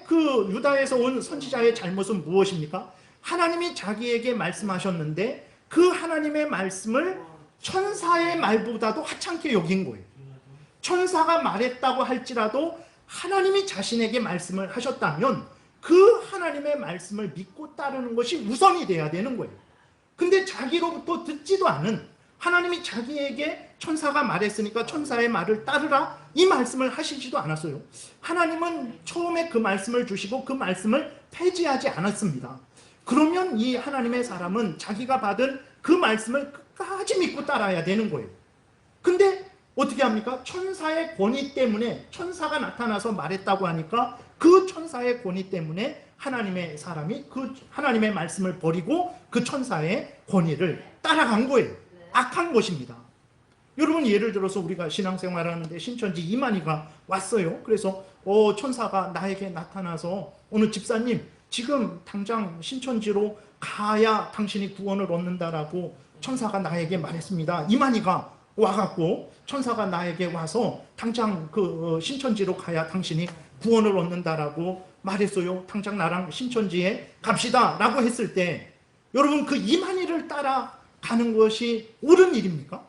그 유다에서 온 선지자의 잘못은 무엇입니까? 하나님이 자기에게 말씀하셨는데 그 하나님의 말씀을 천사의 말보다도 하찮게 여긴 거예요. 천사가 말했다고 할지라도 하나님이 자신에게 말씀을 하셨다면 그 하나님의 말씀을 믿고 따르는 것이 우선이 돼야 되는 거예요. 근데 자기로부터 듣지도 않은, 하나님이 자기에게 천사가 말했으니까 천사의 말을 따르라, 이 말씀을 하시지도 않았어요. 하나님은 처음에 그 말씀을 주시고 그 말씀을 폐지하지 않았습니다. 그러면 이 하나님의 사람은 자기가 받은 그 말씀을 끝까지 믿고 따라야 되는 거예요. 근데 어떻게 합니까? 천사의 권위 때문에, 천사가 나타나서 말했다고 하니까 그 천사의 권위 때문에 하나님의 사람이 그 하나님의 말씀을 버리고 그 천사의 권위를 따라간 거예요. 악한 것입니다. 여러분, 예를 들어서 우리가 신앙생활 하는데 신천지 이만희가 왔어요. 그래서 천사가 나에게 나타나서 어느 집사님, 지금 당장 신천지로 가야 당신이 구원을 얻는다라고 천사가 나에게 말했습니다. 이만희가 와갖고 천사가 나에게 와서 당장 그 신천지로 가야 당신이 구원을 얻는다라고 말했어요. 당장 나랑 신천지에 갑시다 라고 했을 때, 여러분, 그 이만희를 따라가는 것이 옳은 일입니까?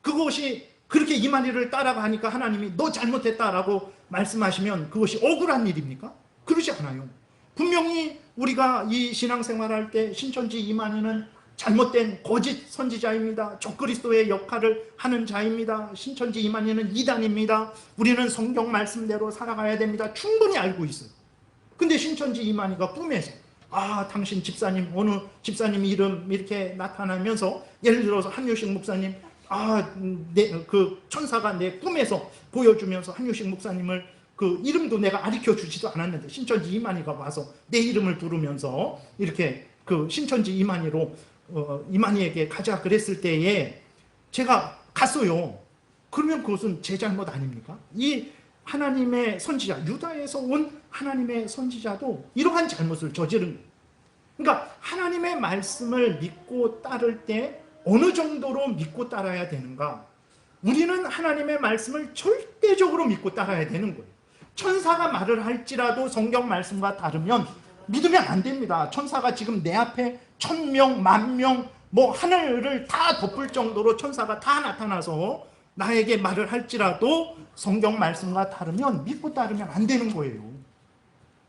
그것이 그렇게 이만희를 따라가니까 하나님이 너 잘못했다라고 말씀하시면 그것이 억울한 일입니까? 그러지 않아요. 분명히 우리가 이 신앙생활할 때 신천지 이만희는 잘못된 거짓 선지자입니다. 적그리스도의 역할을 하는 자입니다. 신천지 이만희는 이단입니다. 우리는 성경 말씀대로 살아가야 됩니다. 충분히 알고 있어요. 근데 신천지 이만희가 꿈에서 당신 집사님, 어느 집사님 이름 이렇게 나타나면서, 예를 들어서 한유식 목사님, 그 천사가 내 꿈에서 보여주면서 한유식 목사님을 그 이름도 내가 가르쳐 주지도 않았는데 신천지 이만희가 와서 내 이름을 부르면서 이렇게 그 신천지 이만희로 이만희에게 가자 그랬을 때에 제가 갔어요. 그러면 그것은 제 잘못 아닙니까? 이 하나님의 선지자, 유다에서 온 하나님의 선지자도 이러한 잘못을 저지른 거예요. 그러니까 하나님의 말씀을 믿고 따를 때 어느 정도로 믿고 따라야 되는가? 우리는 하나님의 말씀을 절대적으로 믿고 따라야 되는 거예요. 천사가 말을 할지라도 성경 말씀과 다르면 믿으면 안 됩니다. 천사가 지금 내 앞에 1000명, 10,000명, 하늘을 다 덮을 정도로 천사가 다 나타나서 나에게 말을 할지라도 성경 말씀과 다르면 믿고 따르면 안 되는 거예요.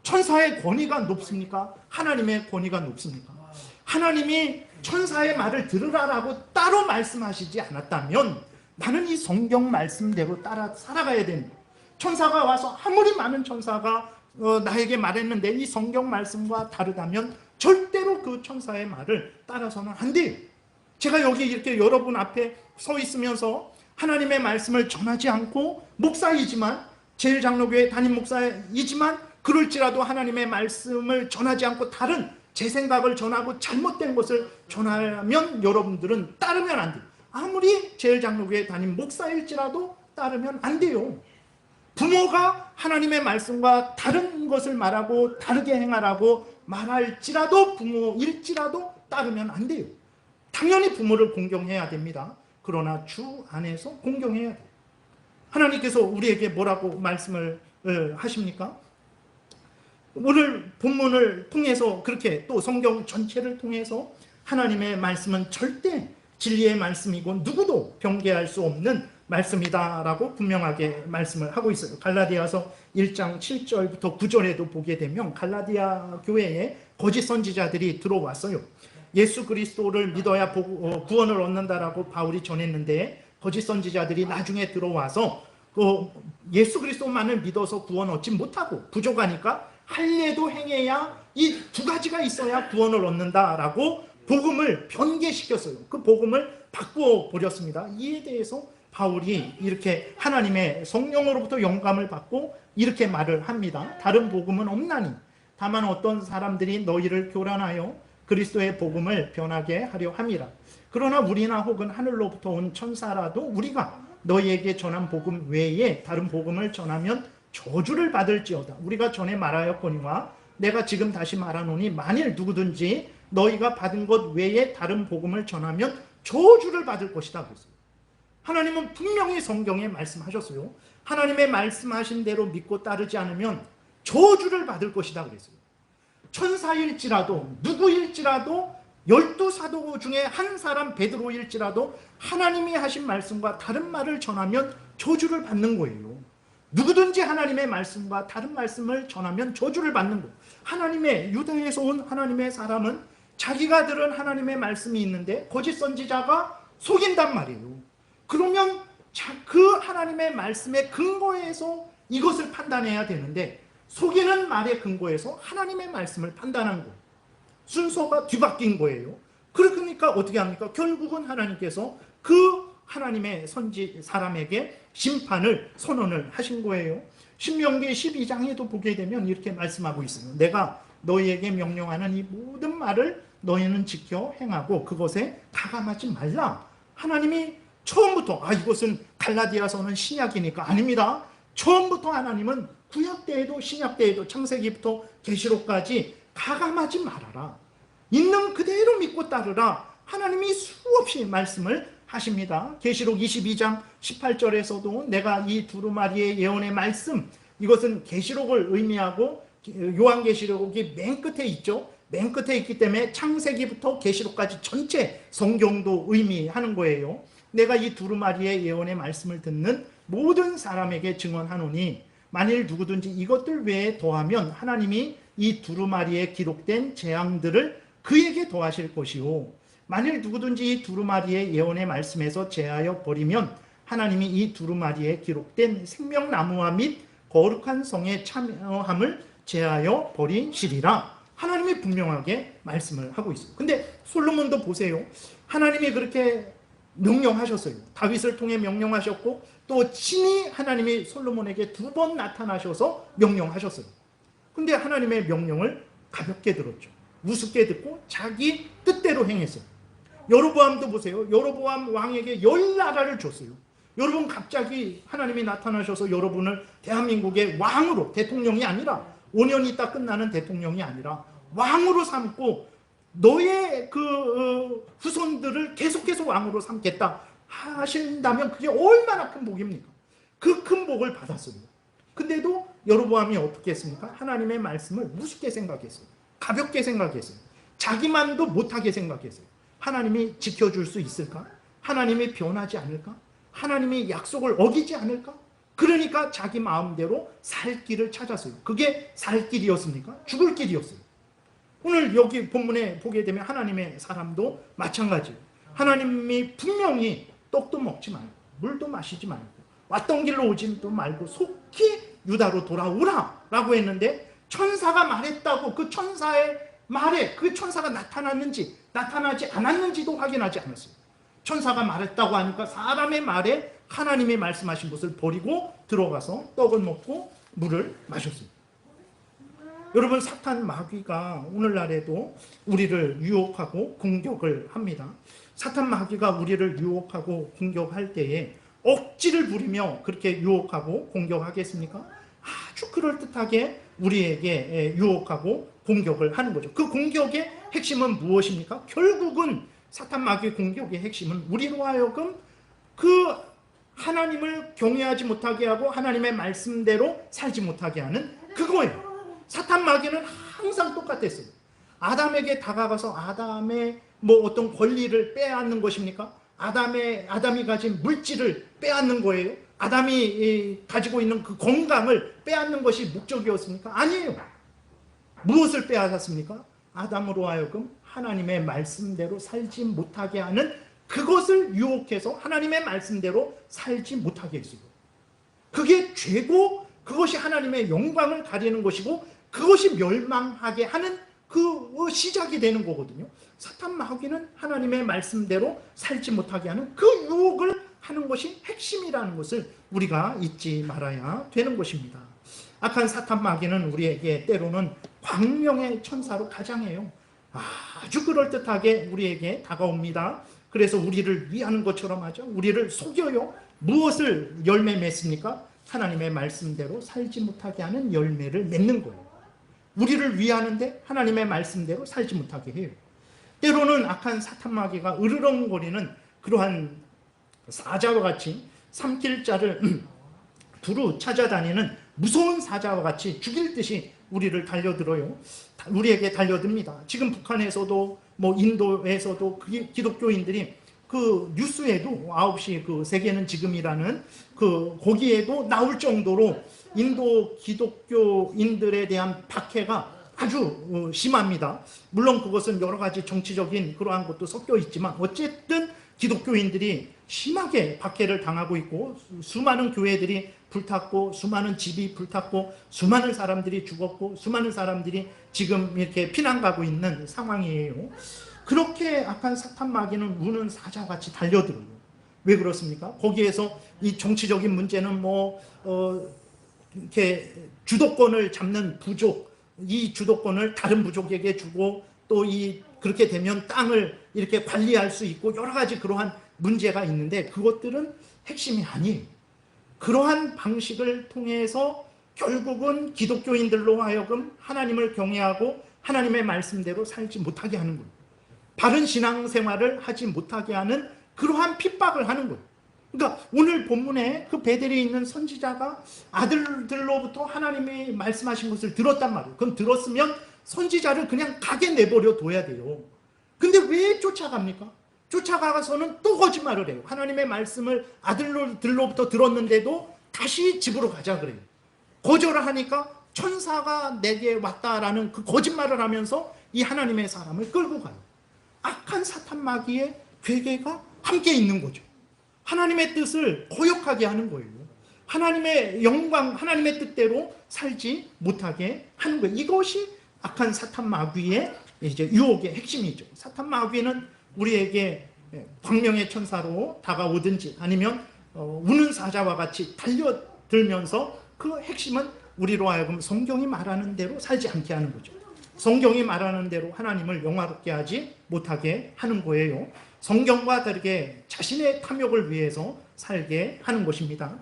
천사의 권위가 높습니까? 하나님의 권위가 높습니까? 하나님이 천사의 말을 들으라라고 따로 말씀하시지 않았다면 나는 이 성경 말씀대로 따라 살아가야 됩니다. 천사가 와서 아무리 많은 천사가 나에게 말했는데 이 성경 말씀과 다르다면 절대로 그 천사의 말을 따라서는 안 돼요. 제가 여기 이렇게 여러분 앞에 서 있으면서 하나님의 말씀을 전하지 않고 목사이지만, 제일장로교회 담임 목사이지만 그럴지라도 하나님의 말씀을 전하지 않고 다른 제 생각을 전하고 잘못된 것을 전하면 여러분들은 따르면 안 돼요. 아무리 제일장로교회 담임 목사일지라도 따르면 안 돼요. 부모가 하나님의 말씀과 다른 것을 말하고 다르게 행하라고 말할지라도, 부모일지라도 따르면 안 돼요. 당연히 부모를 공경해야 됩니다. 그러나 주 안에서 공경해야 돼요. 하나님께서 우리에게 뭐라고 말씀을 하십니까? 오늘 본문을 통해서, 그렇게 또 성경 전체를 통해서 하나님의 말씀은 절대 진리의 말씀이고 누구도 변개할 수 없는 말씀이다라고 분명하게 말씀을 하고 있어요. 갈라디아서 1장 7절부터 9절에도 보게 되면 갈라디아 교회에 거짓 선지자들이 들어왔어요. 예수 그리스도를 믿어야 구원을 얻는다라고 바울이 전했는데 거짓 선지자들이 나중에 들어와서 예수 그리스도만을 믿어서 구원 얻지 못하고 부족하니까 할례도 행해야 이 두 가지가 있어야 구원을 얻는다라고 복음을 변개시켰어요. 그 복음을 바꾸어 버렸습니다. 이에 대해서 바울이 이렇게 하나님의 성령으로부터 영감을 받고 이렇게 말을 합니다. 다른 복음은 없나니 다만 어떤 사람들이 너희를 교란하여 그리스도의 복음을 변하게 하려 함이라. 그러나 우리나 혹은 하늘로부터 온 천사라도 우리가 너희에게 전한 복음 외에 다른 복음을 전하면 저주를 받을지어다. 우리가 전에 말하였거니와 내가 지금 다시 말하노니 만일 누구든지 너희가 받은 것 외에 다른 복음을 전하면 저주를 받을 것이다 그랬어요. 하나님은 분명히 성경에 말씀하셨어요. 하나님의 말씀하신 대로 믿고 따르지 않으면 저주를 받을 것이다 그랬어요. 천사일지라도 누구일지라도 12사도 중에 한 사람 베드로일지라도 하나님이 하신 말씀과 다른 말을 전하면 저주를 받는 거예요. 누구든지 하나님의 말씀과 다른 말씀을 전하면 저주를 받는 거예요. 하나님의 유다에서 온 하나님의 사람은 자기가 들은 하나님의 말씀이 있는데 거짓 선지자가 속인단 말이에요. 그러면 그 하나님의 말씀의 근거에서 이것을 판단해야 되는데 속이는 말의 근거에서 하나님의 말씀을 판단한 거예요. 순서가 뒤바뀐 거예요. 그러니까 어떻게 합니까? 결국은 하나님께서 그 하나님의 선지 사람에게 심판을 선언을 하신 거예요. 신명기 12장에도 보게 되면 이렇게 말씀하고 있어요. 내가 너희에게 명령하는 이 모든 말을 너희는 지켜 행하고 그것에 가감하지 말라. 하나님이 처음부터 이것은 갈라디아서는 신약이니까 아닙니다. 처음부터 하나님은 구약 때에도 신약 때에도 창세기부터 계시록까지 가감하지 말아라. 있는 그대로 믿고 따르라. 하나님이 수없이 말씀을 하십니다. 계시록 22장 18절에서도 내가 이 두루마리의 예언의 말씀, 이것은 계시록을 의미하고 요한계시록이 맨 끝에 있죠. 맨 끝에 있기 때문에 창세기부터 계시록까지 전체 성경도 의미하는 거예요. 내가 이 두루마리의 예언의 말씀을 듣는 모든 사람에게 증언하노니 만일 누구든지 이것들 외에 더하면 하나님이 이 두루마리에 기록된 재앙들을 그에게 더하실 것이요 만일 누구든지 이 두루마리의 예언의 말씀에서 제하여 버리면 하나님이 이 두루마리에 기록된 생명나무와 및 거룩한 성에 참여함을 제하여 버리시리라. 하나님이 분명하게 말씀을 하고 있어요. 근데 솔로몬도 보세요. 하나님이 그렇게 명령하셨어요. 다윗을 통해 명령하셨고 또 친히 하나님이 솔로몬에게 2번 나타나셔서 명령하셨어요. 근데 하나님의 명령을 가볍게 들었죠. 우습게 듣고 자기 뜻대로 행했어요. 여로보암도 보세요. 여로보암 왕에게 10나라를 줬어요. 여러분 갑자기 하나님이 나타나셔서 여러분을 대한민국의 왕으로, 대통령이 아니라 5년 있다 끝나는 대통령이 아니라 왕으로 삼고 너의 후손들을 계속해서 왕으로 삼겠다 하신다면 그게 얼마나 큰 복입니까? 그 큰 복을 받았어요. 근데도 여로보암이 어떻게 했습니까? 하나님의 말씀을 우습게 생각했어요. 가볍게 생각했어요. 자기만도 못하게 생각했어요. 하나님이 지켜줄 수 있을까? 하나님이 변하지 않을까? 하나님이 약속을 어기지 않을까? 그러니까 자기 마음대로 살 길을 찾았어요. 그게 살 길이었습니까? 죽을 길이었어요. 오늘 여기 본문에 보게 되면 하나님의 사람도 마찬가지예요. 하나님이 분명히 떡도 먹지 말고 물도 마시지 말고 왔던 길로 오지도 말고 속히 유다로 돌아오라 라고 했는데 천사가 말했다고 그 천사의 말에 그 천사가 나타났는지 나타나지 않았는지도 확인하지 않았어요. 천사가 말했다고 하니까 사람의 말에 하나님이 말씀하신 것을 버리고 들어가서 떡을 먹고 물을 마셨어요. 여러분 사탄 마귀가 오늘날에도 우리를 유혹하고 공격을 합니다. 사탄 마귀가 우리를 유혹하고 공격할 때에 억지를 부리며 그렇게 유혹하고 공격하겠습니까? 아주 그럴듯하게 우리에게 유혹하고 공격을 하는 거죠. 그 공격의 핵심은 무엇입니까? 결국은 사탄 마귀의 공격의 핵심은 우리로 하여금 그 하나님을 경외하지 못하게 하고 하나님의 말씀대로 살지 못하게 하는 그거예요. 사탄 마귀는 항상 똑같았어요. 아담에게 다가가서 아담의 어떤 권리를 빼앗는 것입니까? 아담이 가진 물질을 빼앗는 거예요? 아담이 가지고 있는 그 건강을 빼앗는 것이 목적이었습니까? 아니에요. 무엇을 빼앗았습니까? 아담으로 하여금 하나님의 말씀대로 살지 못하게 하는, 그것을 유혹해서 하나님의 말씀대로 살지 못하게 했어요. 그게 죄고, 그것이 하나님의 영광을 가리는 것이고, 그것이 멸망하게 하는 그 시작이 되는 거거든요. 사탄 마귀는 하나님의 말씀대로 살지 못하게 하는 그 유혹을 하는 것이 핵심이라는 것을 우리가 잊지 말아야 되는 것입니다. 악한 사탄 마귀는 우리에게 때로는 광명의 천사로 가장해요. 아주 그럴듯하게 우리에게 다가옵니다. 그래서 우리를 위하는 것처럼 하죠. 우리를 속여요. 무엇을 열매 맺습니까? 하나님의 말씀대로 살지 못하게 하는 열매를 맺는 거예요. 우리를 위하는데 하나님의 말씀대로 살지 못하게 해요. 때로는 악한 사탄 마귀가 으르렁거리는 그러한 사자와 같이 삼킬 자를 두루 찾아다니는 무서운 사자와 같이 죽일 듯이 우리를 달려들어요. 우리에게 달려듭니다. 지금 북한에서도 인도에서도 기독교인들이 그 뉴스에도 9시 그 세계는 지금이라는 그 거기에도 나올 정도로 인도 기독교인들에 대한 박해가 아주 심합니다. 물론 그것은 여러 가지 정치적인 그러한 것도 섞여 있지만 어쨌든 기독교인들이 심하게 박해를 당하고 있고, 수많은 교회들이 불탔고, 수많은 집이 불탔고, 수많은 사람들이 죽었고, 수많은 사람들이 지금 이렇게 피난 가고 있는 상황이에요. 그렇게 악한 사탄 마귀는 우는 사자같이 달려들어요. 왜 그렇습니까? 거기에서 이 정치적인 문제는 이렇게 주도권을 잡는 부족, 이 주도권을 다른 부족에게 주고, 또 그렇게 되면 땅을 이렇게 관리할 수 있고, 여러 가지 그러한 문제가 있는데, 그것들은 핵심이 아니에요. 그러한 방식을 통해서 결국은 기독교인들로 하여금 하나님을 경외하고 하나님의 말씀대로 살지 못하게 하는 거예요. 바른 신앙생활을 하지 못하게 하는 그러한 핍박을 하는 거예요. 그러니까 오늘 본문에 그 베델에 있는 선지자가 아들들로부터 하나님이 말씀하신 것을 들었단 말이에요. 그럼 들었으면 선지자를 그냥 가게 내버려 둬야 돼요. 근데 왜 쫓아갑니까? 쫓아가서는 또 거짓말을 해요. 하나님의 말씀을 아들들로부터 들었는데도 다시 집으로 가자 그래요. 거절을 하니까 천사가 내게 왔다라는 그 거짓말을 하면서 이 하나님의 사람을 끌고 가요. 악한 사탄 마귀의 괴계가 함께 있는 거죠. 하나님의 뜻을 거역하게 하는 거예요. 하나님의 영광, 하나님의 뜻대로 살지 못하게 하는 거예요. 이것이 악한 사탄 마귀의 이제 유혹의 핵심이죠. 사탄 마귀는 우리에게 광명의 천사로 다가오든지 아니면 우는 사자와 같이 달려들면서 그 핵심은 우리로 하여금 성경이 말하는 대로 살지 않게 하는 거죠. 성경이 말하는 대로 하나님을 영화롭게 하지 못하게 하는 거예요. 성경과 다르게 자신의 탐욕을 위해서 살게 하는 것입니다.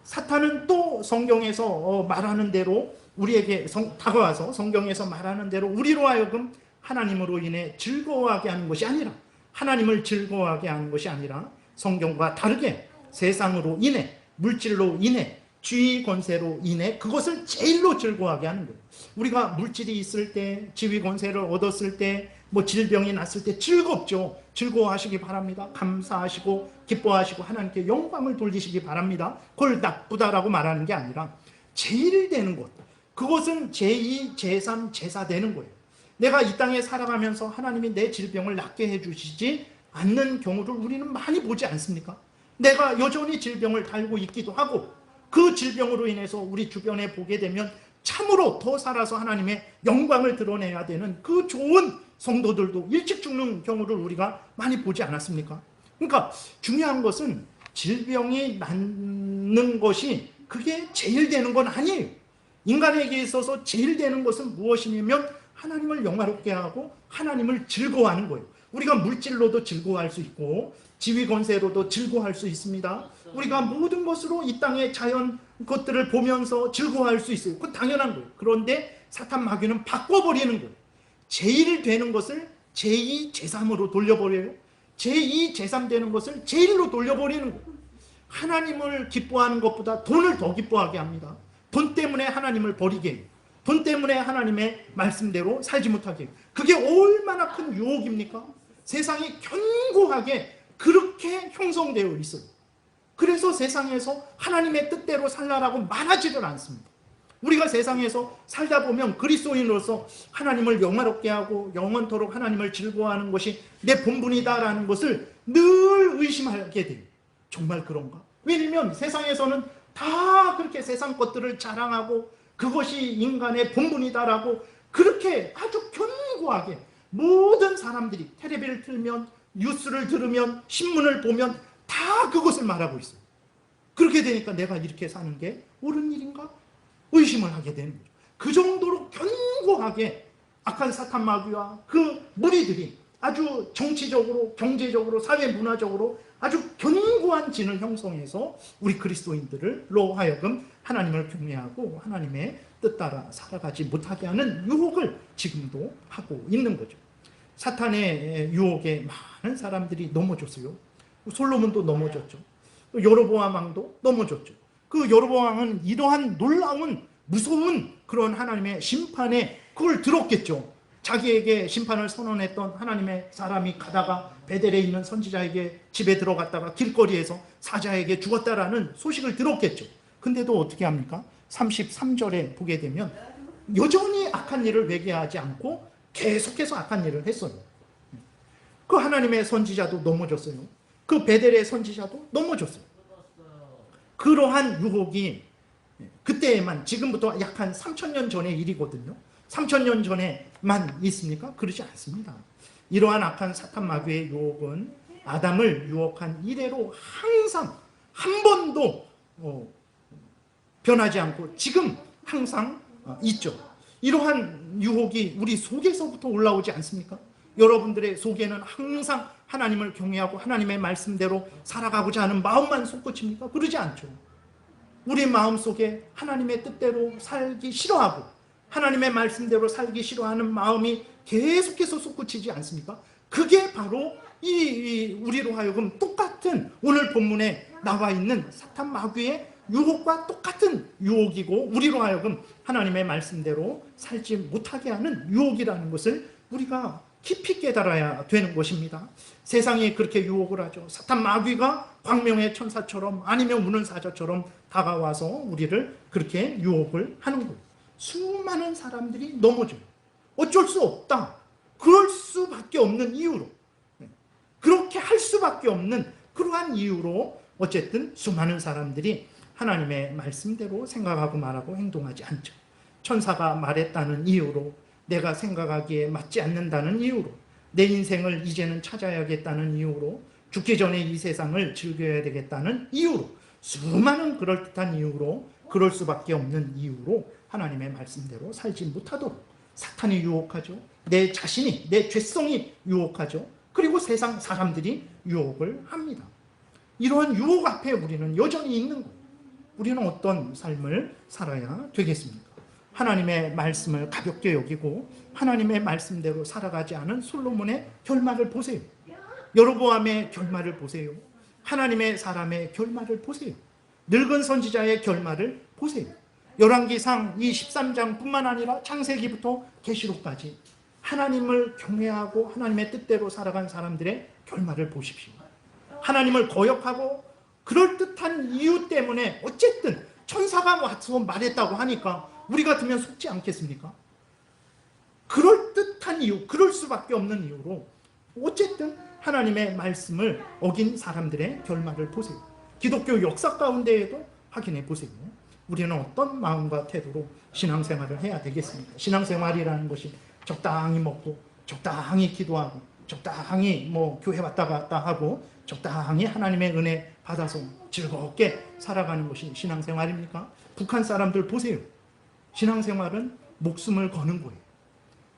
사탄은 또 성경에서 말하는 대로 우리에게 다가와서 성경에서 말하는 대로 우리로 하여금 하나님으로 인해 즐거워하게 하는 것이 아니라, 하나님을 즐거워하게 하는 것이 아니라 성경과 다르게 세상으로 인해, 물질로 인해, 지위 권세로 인해 그것을 제일로 즐거워하게 하는 거예요. 우리가 물질이 있을 때, 지위 권세를 얻었을 때, 질병이 났을 때 즐겁죠. 즐거워하시기 바랍니다. 감사하시고 기뻐하시고 하나님께 영광을 돌리시기 바랍니다. 그걸 나쁘다라고 말하는 게 아니라 제일 되는 것, 그것은 제2, 제3, 제사 되는 거예요. 내가 이 땅에 살아가면서 하나님이 내 질병을 낫게 해주시지 않는 경우를 우리는 많이 보지 않습니까? 내가 여전히 질병을 달고 있기도 하고, 그 질병으로 인해서 우리 주변에 보게 되면 참으로 더 살아서 하나님의 영광을 드러내야 되는 그 좋은 성도들도 일찍 죽는 경우를 우리가 많이 보지 않았습니까? 그러니까 중요한 것은 질병이 낫는 것이 그게 제일 되는 건 아니에요. 인간에게 있어서 제일 되는 것은 무엇이냐면 하나님을 영화롭게 하고 하나님을 즐거워하는 거예요. 우리가 물질로도 즐거워할 수 있고 지위 권세로도 즐거워할 수 있습니다. 우리가 모든 것으로 이 땅의 자연 것들을 보면서 즐거워할 수 있어요. 그건 당연한 거예요. 그런데 사탄 마귀는 바꿔버리는 거예요. 제일 되는 것을 제2, 제3으로 돌려버려요. 제2, 제3 되는 것을 제1로 돌려버리는 거예요. 하나님을 기뻐하는 것보다 돈을 더 기뻐하게 합니다. 돈 때문에 하나님을 버리게 해요. 돈 때문에 하나님의 말씀대로 살지 못하게 해요. 그게 얼마나 큰 유혹입니까? 세상이 견고하게 그렇게 형성되어 있어요. 그래서 세상에서 하나님의 뜻대로 살라라고 말하지를 않습니다. 우리가 세상에서 살다 보면 그리스도인으로서 하나님을 영화롭게 하고 영원토록 하나님을 즐거워하는 것이 내 본분이다라는 것을 늘 의심하게 돼요. 정말 그런가? 왜냐면 세상에서는 다 그렇게 세상 것들을 자랑하고 그것이 인간의 본분이다라고 그렇게 아주 견고하게 모든 사람들이 텔레비를 틀면 뉴스를 들으면 신문을 보면 다 그것을 말하고 있어요. 그렇게 되니까 내가 이렇게 사는 게 옳은 일인가? 의심을 하게 되는 거죠. 그 정도로 견고하게 악한 사탄 마귀와 그 무리들이 아주 정치적으로, 경제적으로, 사회 문화적으로 아주 견고한 진을 형성해서 우리 그리스도인들로 하여금 하나님을 경외하고 하나님의 뜻 따라 살아가지 못하게 하는 유혹을 지금도 하고 있는 거죠. 사탄의 유혹에 많은 사람들이 넘어졌어요. 솔로몬도 넘어졌죠. 여로보암 왕도 넘어졌죠. 그 여로보암 왕은 이러한 놀라운 무서운 그런 하나님의 심판에 그걸 들었겠죠. 자기에게 심판을 선언했던 하나님의 사람이 가다가 베델에 있는 선지자에게 집에 들어갔다가 길거리에서 사자에게 죽었다라는 소식을 들었겠죠. 근데도 어떻게 합니까? 33절에 보게 되면 여전히 악한 일을 회개하지 않고 계속해서 악한 일을 했어요. 그 하나님의 선지자도 넘어졌어요. 그 베델의 선지자도 넘어졌어요. 그러한 유혹이 그때에만, 지금부터 약 한 3000년 전의 일이거든요. 3000년 전에만 있습니까? 그러지 않습니다. 이러한 악한 사탄 마귀의 유혹은 아담을 유혹한 이래로 항상 한 번도 변하지 않고 지금 항상 있죠. 이러한 유혹이 우리 속에서부터 올라오지 않습니까? 여러분들의 속에는 항상 하나님을 경외하고 하나님의 말씀대로 살아가고자 하는 마음만 솟구칩니까? 그러지 않죠. 우리 마음속에 하나님의 뜻대로 살기 싫어하고 하나님의 말씀대로 살기 싫어하는 마음이 계속해서 솟구치지 않습니까? 그게 바로 우리로 하여금 똑같은 오늘 본문에 나와 있는 사탄 마귀의 유혹과 똑같은 유혹이고 우리로 하여금 하나님의 말씀대로 살지 못하게 하는 유혹이라는 것을 우리가 깊이 깨달아야 되는 것입니다. 세상이 그렇게 유혹을 하죠. 사탄 마귀가 광명의 천사처럼 아니면 우는 사자처럼 다가와서 우리를 그렇게 유혹을 하는 거예요. 수많은 사람들이 넘어져요. 어쩔 수 없다. 그럴 수밖에 없는 이유로, 그렇게 할 수밖에 없는 그러한 이유로 어쨌든 수많은 사람들이 하나님의 말씀대로 생각하고 말하고 행동하지 않죠. 천사가 말했다는 이유로, 내가 생각하기에 맞지 않는다는 이유로, 내 인생을 이제는 찾아야겠다는 이유로, 죽기 전에 이 세상을 즐겨야 되겠다는 이유로, 수많은 그럴듯한 이유로, 그럴 수밖에 없는 이유로 하나님의 말씀대로 살지 못하도록 사탄이 유혹하죠. 내 자신이, 내 죄성이 유혹하죠. 그리고 세상 사람들이 유혹을 합니다. 이러한 유혹 앞에 우리는 여전히 있는 거예요. 우리는 어떤 삶을 살아야 되겠습니까? 하나님의 말씀을 가볍게 여기고 하나님의 말씀대로 살아가지 않은 솔로몬의 결말을 보세요. 여로보암의 결말을 보세요. 하나님의 사람의 결말을 보세요. 늙은 선지자의 결말을 보세요. 열왕기상 이 13장뿐만 아니라 창세기부터 계시록까지 하나님을 경외하고 하나님의 뜻대로 살아간 사람들의 결말을 보십시오. 하나님을 거역하고 그럴듯한 이유 때문에 어쨌든 천사가 와서 말했다고 하니까 우리 같으면 속지 않겠습니까? 그럴듯한 이유, 그럴 수밖에 없는 이유로 어쨌든 하나님의 말씀을 어긴 사람들의 결말을 보세요. 기독교 역사 가운데에도 확인해 보세요. 우리는 어떤 마음과 태도로 신앙생활을 해야 되겠습니까? 신앙생활이라는 것이 적당히 먹고 적당히 기도하고 적당히 교회 왔다 갔다 하고 적당히 하나님의 은혜 받아서 즐겁게 살아가는 것이 신앙생활입니까? 북한 사람들 보세요. 신앙생활은 목숨을 거는 거예요.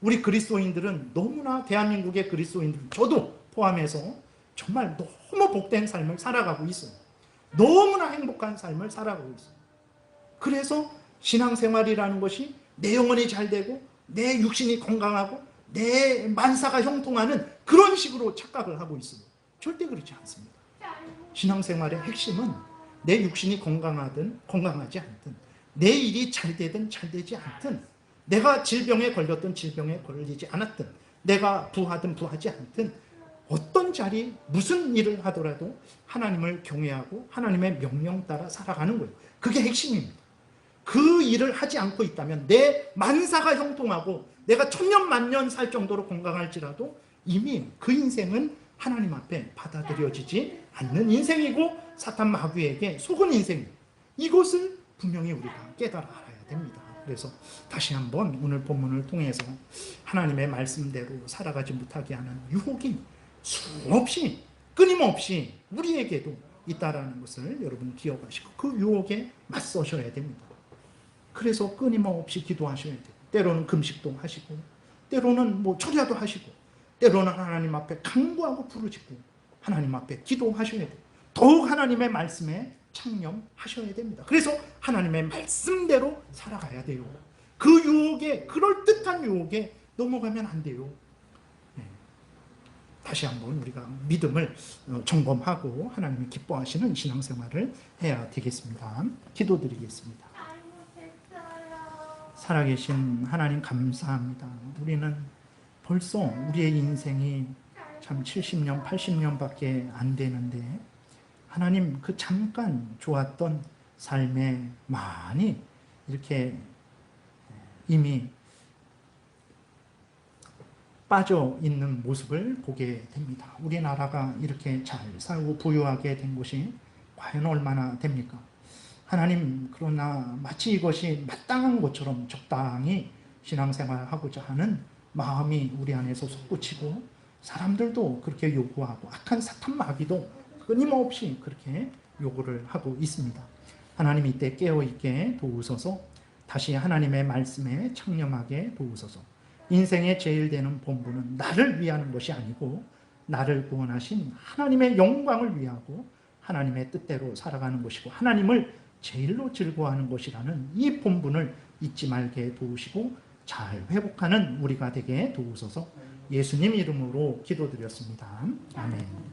우리 그리스도인들은 너무나, 대한민국의 그리스도인들, 저도 포함해서 정말 너무 복된 삶을 살아가고 있어요. 너무나 행복한 삶을 살아가고 있어요. 그래서 신앙생활이라는 것이 내 영혼이 잘 되고 내 육신이 건강하고 내 만사가 형통하는 그런 식으로 착각을 하고 있어요. 절대 그렇지 않습니다. 신앙생활의 핵심은 내 육신이 건강하든 건강하지 않든, 내 일이 잘 되든 잘 되지 않든, 내가 질병에 걸렸든 질병에 걸리지 않았든, 내가 부하든 부하지 않든, 어떤 자리, 무슨 일을 하더라도 하나님을 경외하고 하나님의 명령 따라 살아가는 거예요. 그게 핵심입니다. 그 일을 하지 않고 있다면 내 만사가 형통하고 내가 천년 만년 살 정도로 건강할지라도 이미 그 인생은 하나님 앞에 받아들여지지 않는 인생이고 사탄 마귀에게 속은 인생이에요. 이것을 분명히 우리가 깨달아 알아야 됩니다. 그래서 다시 한번 오늘 본문을 통해서 하나님의 말씀대로 살아가지 못하게 하는 유혹이 수없이 끊임없이 우리에게도 있다라는 것을 여러분 기억하시고 그 유혹에 맞서셔야 됩니다. 그래서 끊임없이 기도하셔야 돼요. 때로는 금식도 하시고 때로는 철야도 하시고 때로는 하나님 앞에 간구하고 부르짖고 하나님 앞에 기도하셔야 돼요. 더욱 하나님의 말씀에 창념하셔야 됩니다. 그래서 하나님의 말씀대로 살아가야 돼요. 그 유혹에, 그럴듯한 유혹에 넘어가면 안 돼요. 다시 한번 우리가 믿음을 점검하고 하나님이 기뻐하시는 신앙생활을 해야 되겠습니다. 기도드리겠습니다. 살아계신 하나님 감사합니다. 우리는 벌써 우리의 인생이 참 70년, 80년밖에 안 되는데 하나님 그 잠깐 좋았던 삶에 많이 이렇게 이미 빠져 있는 모습을 보게 됩니다. 우리나라가 이렇게 잘 살고 부유하게 된 곳이 과연 얼마나 됩니까? 하나님, 그러나 마치 이것이 마땅한 것처럼 적당히 신앙생활하고자 하는 마음이 우리 안에서 솟구치고 사람들도 그렇게 요구하고 악한 사탄 마귀도 끊임없이 그렇게 요구를 하고 있습니다. 하나님 이때 깨어있게 도우소서. 다시 하나님의 말씀에 창념하게 도우소서. 인생의 제일 되는 본분은 나를 위하는 것이 아니고 나를 구원하신 하나님의 영광을 위하고 하나님의 뜻대로 살아가는 것이고 하나님을 제일로 즐거워하는 것이라는 이 본분을 잊지 말게 도우시고 잘 회복하는 우리가 되게 도우소서. 예수님 이름으로 기도드렸습니다. 아멘.